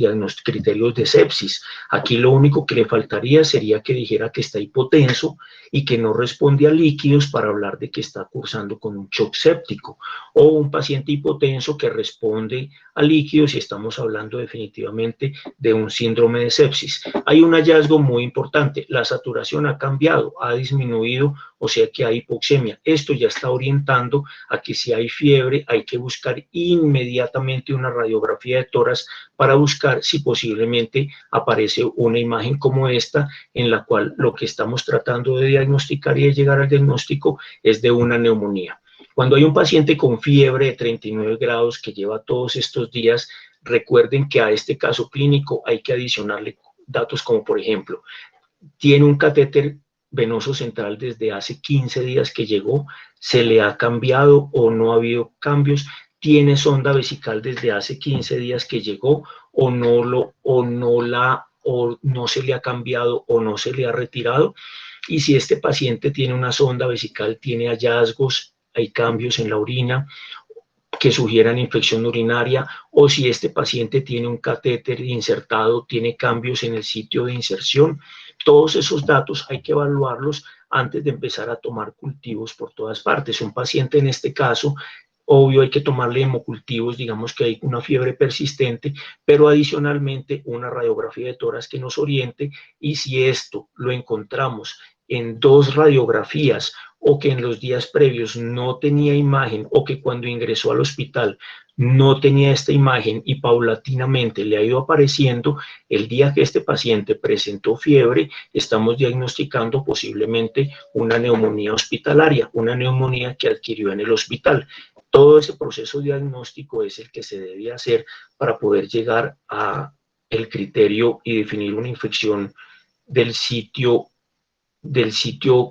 criterios de sepsis. Aquí lo único que le faltaría sería que dijera que está hipotenso y que no responde a líquidos para hablar de que está cursando con un shock séptico, o un paciente hipotenso que responde a líquidos y estamos hablando definitivamente de un síndrome de sepsis. Hay un hallazgo muy importante, la saturación ha cambiado, ha disminuido, o sea que hay hipoxemia. Esto ya está orientando a que si hay fiebre hay que buscar inmediatamente una radiografía de tórax para buscar si posiblemente aparece una imagen como esta, en la cual lo que estamos tratando de diagnosticar y de llegar al diagnóstico es de una neumonía. Cuando hay un paciente con fiebre de 39 grados que lleva todos estos días, recuerden que a este caso clínico hay que adicionarle datos como, por ejemplo, tiene un catéter venoso central desde hace 15 días que llegó, se le ha cambiado o no ha habido cambios, tiene sonda vesical desde hace 15 días que llegó o no se le ha cambiado o no se le ha retirado. Y si este paciente tiene una sonda vesical, tiene hallazgos, hay cambios en la orina que sugieran infección urinaria, o si este paciente tiene un catéter insertado, tiene cambios en el sitio de inserción. Todos esos datos hay que evaluarlos antes de empezar a tomar cultivos por todas partes. Un paciente en este caso, obvio hay que tomarle hemocultivos, digamos que hay una fiebre persistente, pero adicionalmente una radiografía de tórax que nos oriente, y si esto lo encontramos en 2 radiografías o que en los días previos no tenía imagen o que cuando ingresó al hospital no tenía esta imagen y paulatinamente le ha ido apareciendo, el día que este paciente presentó fiebre, estamos diagnosticando posiblemente una neumonía hospitalaria, una neumonía que adquirió en el hospital. Todo ese proceso diagnóstico es el que se debe hacer para poder llegar a el criterio y definir una infección del sitio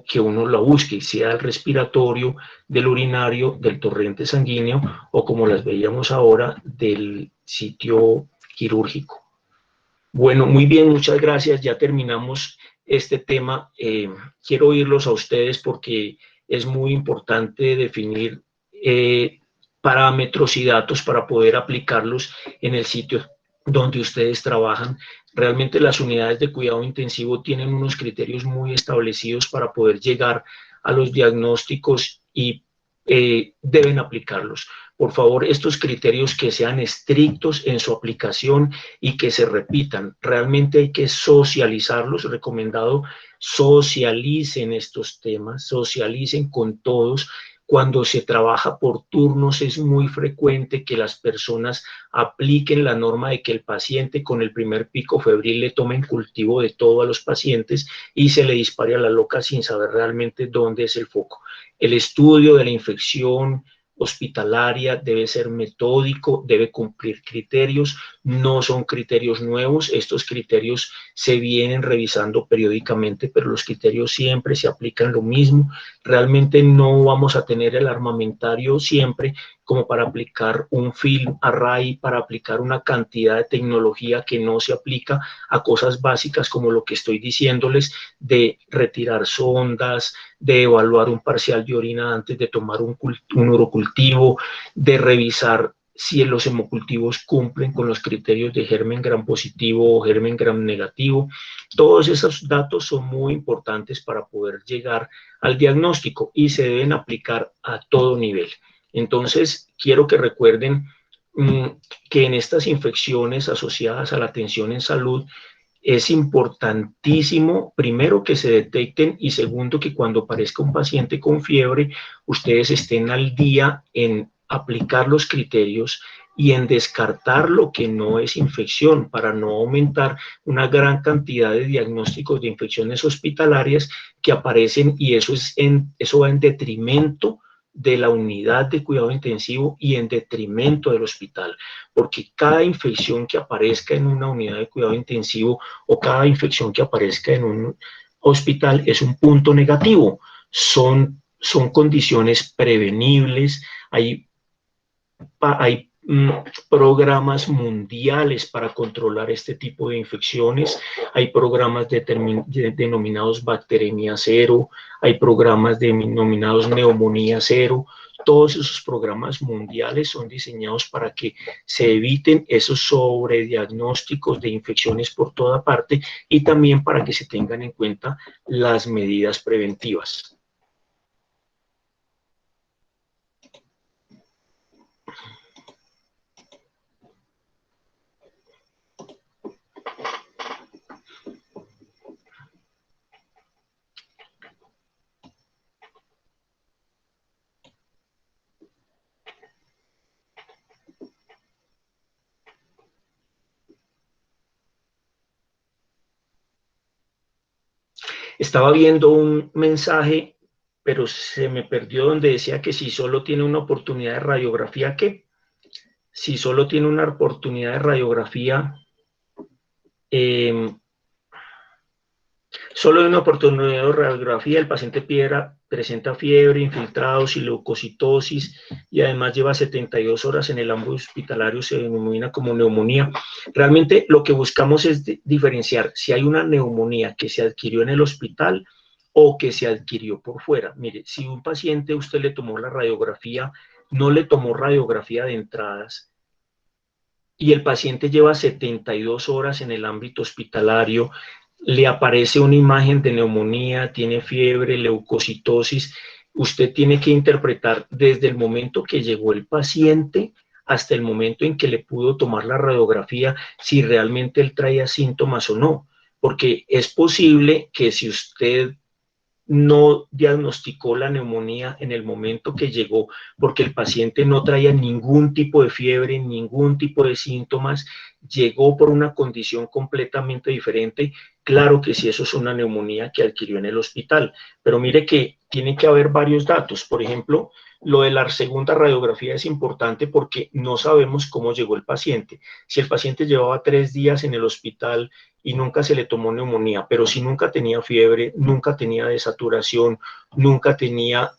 que uno la busque, sea el respiratorio, del urinario, del torrente sanguíneo o, como las veíamos ahora, del sitio quirúrgico. Bueno, muy bien, muchas gracias. Ya terminamos este tema. Quiero oírlos a ustedes porque es muy importante definir parámetros y datos para poder aplicarlos en el sitio donde ustedes trabajan. Realmente las unidades de cuidado intensivo tienen unos criterios muy establecidos para poder llegar a los diagnósticos y deben aplicarlos. Por favor, estos criterios que sean estrictos en su aplicación y que se repitan. Realmente hay que socializarlos. Recomendado, socialicen estos temas, socialicen con todos. Cuando se trabaja por turnos es muy frecuente que las personas apliquen la norma de que el paciente con el primer pico febril le tomen cultivo de todo a los pacientes y se le dispare a la loca sin saber realmente dónde es el foco. El estudio de la infección hospitalaria debe ser metódico, debe cumplir criterios, no son criterios nuevos, estos criterios se vienen revisando periódicamente, pero los criterios siempre se aplican lo mismo. Realmente no vamos a tener el armamentario siempre como para aplicar un film array, para aplicar una cantidad de tecnología que no se aplica a cosas básicas como lo que estoy diciéndoles, de retirar sondas, de evaluar un parcial de orina antes de tomar un urocultivo, de revisar si los hemocultivos cumplen con los criterios de germen gram positivo o germen gram negativo. Todos esos datos son muy importantes para poder llegar al diagnóstico y se deben aplicar a todo nivel. Entonces, quiero que recuerden que en estas infecciones asociadas a la atención en salud es importantísimo, primero, que se detecten y segundo, que cuando aparezca un paciente con fiebre, ustedes estén al día en aplicar los criterios, y en descartar lo que no es infección para no aumentar una gran cantidad de diagnósticos de infecciones hospitalarias que aparecen, y eso va en detrimento de la unidad de cuidado intensivo y en detrimento del hospital, porque cada infección que aparezca en una unidad de cuidado intensivo o cada infección que aparezca en un hospital es un punto negativo. Son condiciones prevenibles, hay programas mundiales para controlar este tipo de infecciones, hay programas denominados bacteremia cero, hay programas denominados neumonía cero. Todos esos programas mundiales son diseñados para que se eviten esos sobrediagnósticos de infecciones por toda parte y también para que se tengan en cuenta las medidas preventivas. Estaba viendo un mensaje, pero se me perdió, donde decía que si solo tiene una oportunidad de radiografía, ¿qué? Si solo tiene una oportunidad de radiografía, eh, solo hay una oportunidad de radiografía, el paciente presenta fiebre, infiltrados y leucocitosis y además lleva 72 horas en el ámbito hospitalario, se denomina como neumonía. Realmente lo que buscamos es diferenciar si hay una neumonía que se adquirió en el hospital o que se adquirió por fuera. Mire, si un paciente usted le tomó la radiografía, no le tomó radiografía de entradas, y el paciente lleva 72 horas en el ámbito hospitalario, le aparece una imagen de neumonía, tiene fiebre, leucocitosis, usted tiene que interpretar desde el momento que llegó el paciente hasta el momento en que le pudo tomar la radiografía si realmente él traía síntomas o no, porque es posible que si usted no diagnosticó la neumonía en el momento que llegó, porque el paciente no traía ningún tipo de fiebre, ningún tipo de síntomas, llegó por una condición completamente diferente. Claro que sí, eso es una neumonía que adquirió en el hospital, pero mire que tiene que haber varios datos. Por ejemplo, lo de la segunda radiografía es importante porque no sabemos cómo llegó el paciente. Si el paciente llevaba 3 días en el hospital y nunca se le tomó neumonía, pero si nunca tenía fiebre, nunca tenía desaturación, nunca tenía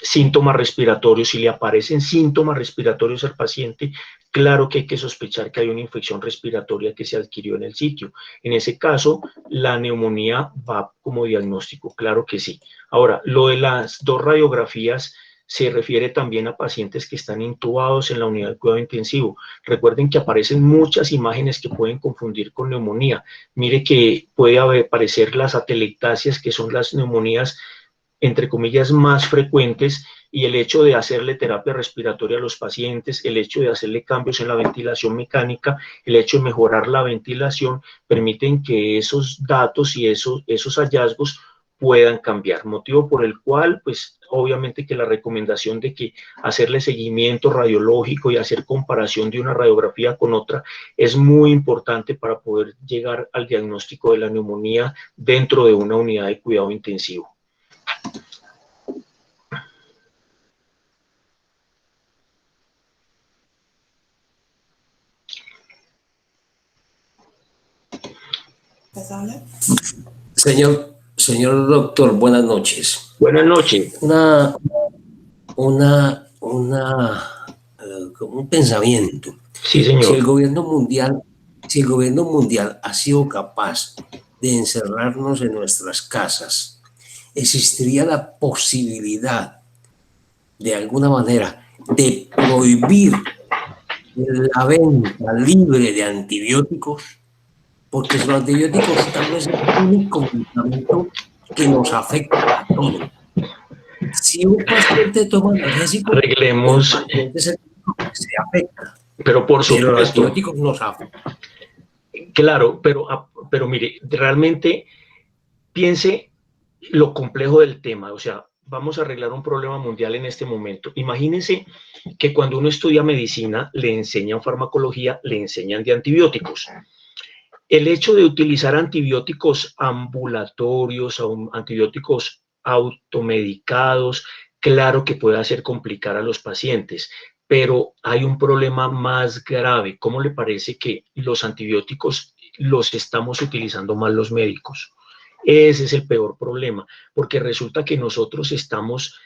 síntomas respiratorios, si le aparecen síntomas respiratorios al paciente, claro que hay que sospechar que hay una infección respiratoria que se adquirió en el sitio. En ese caso, la neumonía va como diagnóstico, claro que sí. Ahora, lo de las 2 radiografías se refiere también a pacientes que están intubados en la unidad de cuidado intensivo. Recuerden que aparecen muchas imágenes que pueden confundir con neumonía. Mire que puede aparecer las atelectasias, que son las neumonías entre comillas más frecuentes, y el hecho de hacerle terapia respiratoria a los pacientes, el hecho de hacerle cambios en la ventilación mecánica, el hecho de mejorar la ventilación, permiten que esos datos y esos hallazgos puedan cambiar, motivo por el cual, pues obviamente que la recomendación de que hacerle seguimiento radiológico y hacer comparación de una radiografía con otra es muy importante para poder llegar al diagnóstico de la neumonía dentro de una unidad de cuidado intensivo. Señor doctor, buenas noches. Buenas noches. Un pensamiento. Sí, Si señor. el gobierno mundial ha sido capaz de encerrarnos en nuestras casas, existiría la posibilidad, de alguna manera, de prohibir la venta libre de antibióticos, porque los antibióticos tal vez es el único medicamento que nos afecta a todos. Si un paciente toma analgésico, el Arreglemos, paciente es el único que se afecta, pero por pero los supuesto, antibióticos nos afectan. claro, pero mire, realmente piense lo complejo del tema. O sea, vamos a arreglar un problema mundial en este momento. Imagínense que cuando uno estudia medicina, le enseñan farmacología, le enseñan de antibióticos. El hecho de utilizar antibióticos ambulatorios, antibióticos automedicados, claro que puede hacer complicar a los pacientes, pero hay un problema más grave. ¿Cómo le parece que los antibióticos los estamos utilizando mal los médicos? Ese es el peor problema, porque resulta que nosotros estamos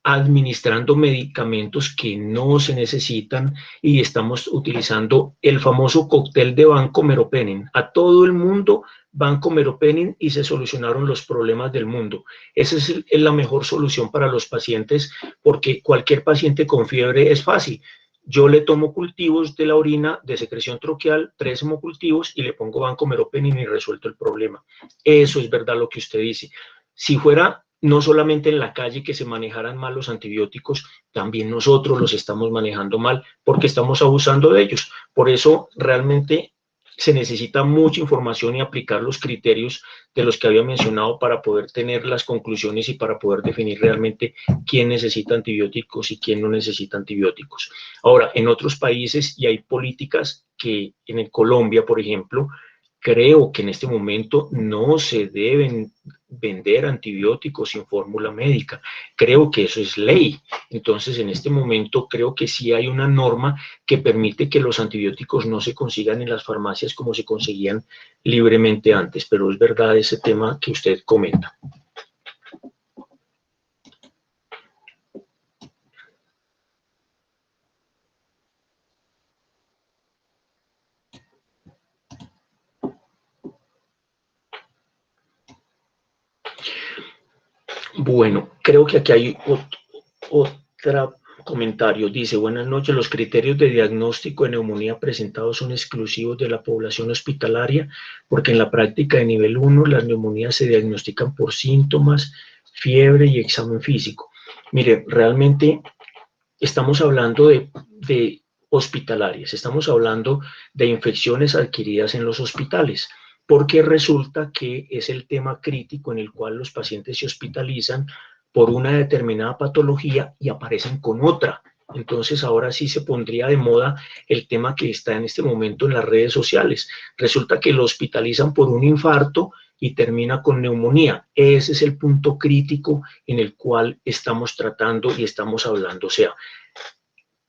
administrando medicamentos que no se necesitan y estamos utilizando el famoso cóctel de Vancomeropenem. A todo el mundo Vancomeropenem y se solucionaron los problemas del mundo. Esa es la mejor solución para los pacientes, porque cualquier paciente con fiebre es fácil. Yo le tomo cultivos de la orina de secreción troquial, 3 hemocultivos, y le pongo Vancomeropenem y resuelto el problema. Eso es verdad lo que usted dice. Si fuera no solamente en la calle que se manejaran mal los antibióticos, también nosotros los estamos manejando mal porque estamos abusando de ellos. Por eso realmente se necesita mucha información y aplicar los criterios de los que había mencionado para poder tener las conclusiones y para poder definir realmente quién necesita antibióticos y quién no necesita antibióticos. Ahora, en otros países, y hay políticas que en Colombia, por ejemplo, creo que en este momento no se deben vender antibióticos sin fórmula médica. Creo que eso es ley. Entonces, en este momento creo que sí hay una norma que permite que los antibióticos no se consigan en las farmacias como se conseguían libremente antes, pero es verdad ese tema que usted comenta. Bueno, creo que aquí hay otra comentario. Dice, buenas noches, los criterios de diagnóstico de neumonía presentados son exclusivos de la población hospitalaria, porque en la práctica de nivel 1 las neumonías se diagnostican por síntomas, fiebre y examen físico. Mire, realmente estamos hablando de hospitalarias, estamos hablando de infecciones adquiridas en los hospitales, porque resulta que es el tema crítico en el cual los pacientes se hospitalizan por una determinada patología y aparecen con otra. Entonces ahora sí se pondría de moda el tema que está en este momento en las redes sociales. Resulta que lo hospitalizan por un infarto y termina con neumonía. Ese es el punto crítico en el cual estamos tratando y estamos hablando. O sea,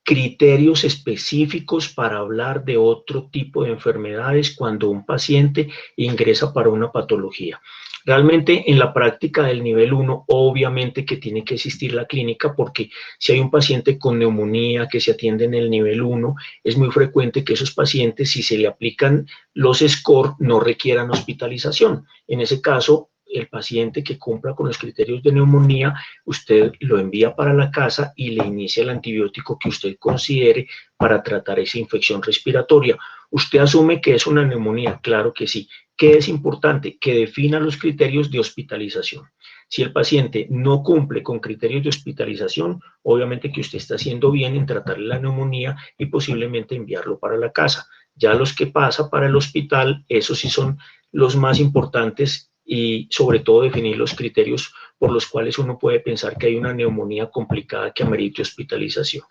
criterios específicos para hablar de otro tipo de enfermedades cuando un paciente ingresa para una patología. Realmente en la práctica del nivel 1, obviamente que tiene que existir la clínica, porque si hay un paciente con neumonía que se atiende en el nivel 1, es muy frecuente que esos pacientes, si se le aplican los SCOR, no requieran hospitalización. En ese caso, el paciente que cumpla con los criterios de neumonía, usted lo envía para la casa y le inicia el antibiótico que usted considere para tratar esa infección respiratoria. ¿Usted asume que es una neumonía? Claro que sí. ¿Qué es importante? Que defina los criterios de hospitalización. Si el paciente no cumple con criterios de hospitalización, obviamente que usted está haciendo bien en tratarle la neumonía y posiblemente enviarlo para la casa. Ya los que pasa para el hospital, esos sí son los más importantes y sobre todo definir los criterios por los cuales uno puede pensar que hay una neumonía complicada que amerite hospitalización.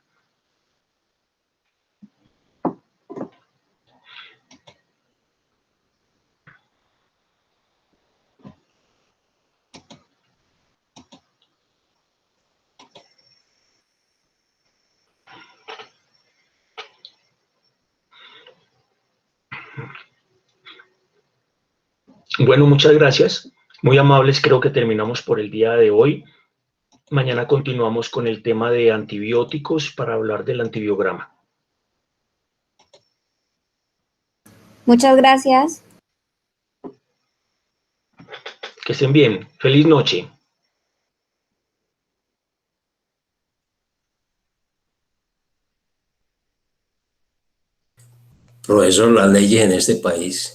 Bueno, muchas gracias. Muy amables, creo que terminamos por el día de hoy. Mañana continuamos con el tema de antibióticos para hablar del antibiograma. Muchas gracias. Que estén bien. Feliz noche. Profesor, las leyes en este país.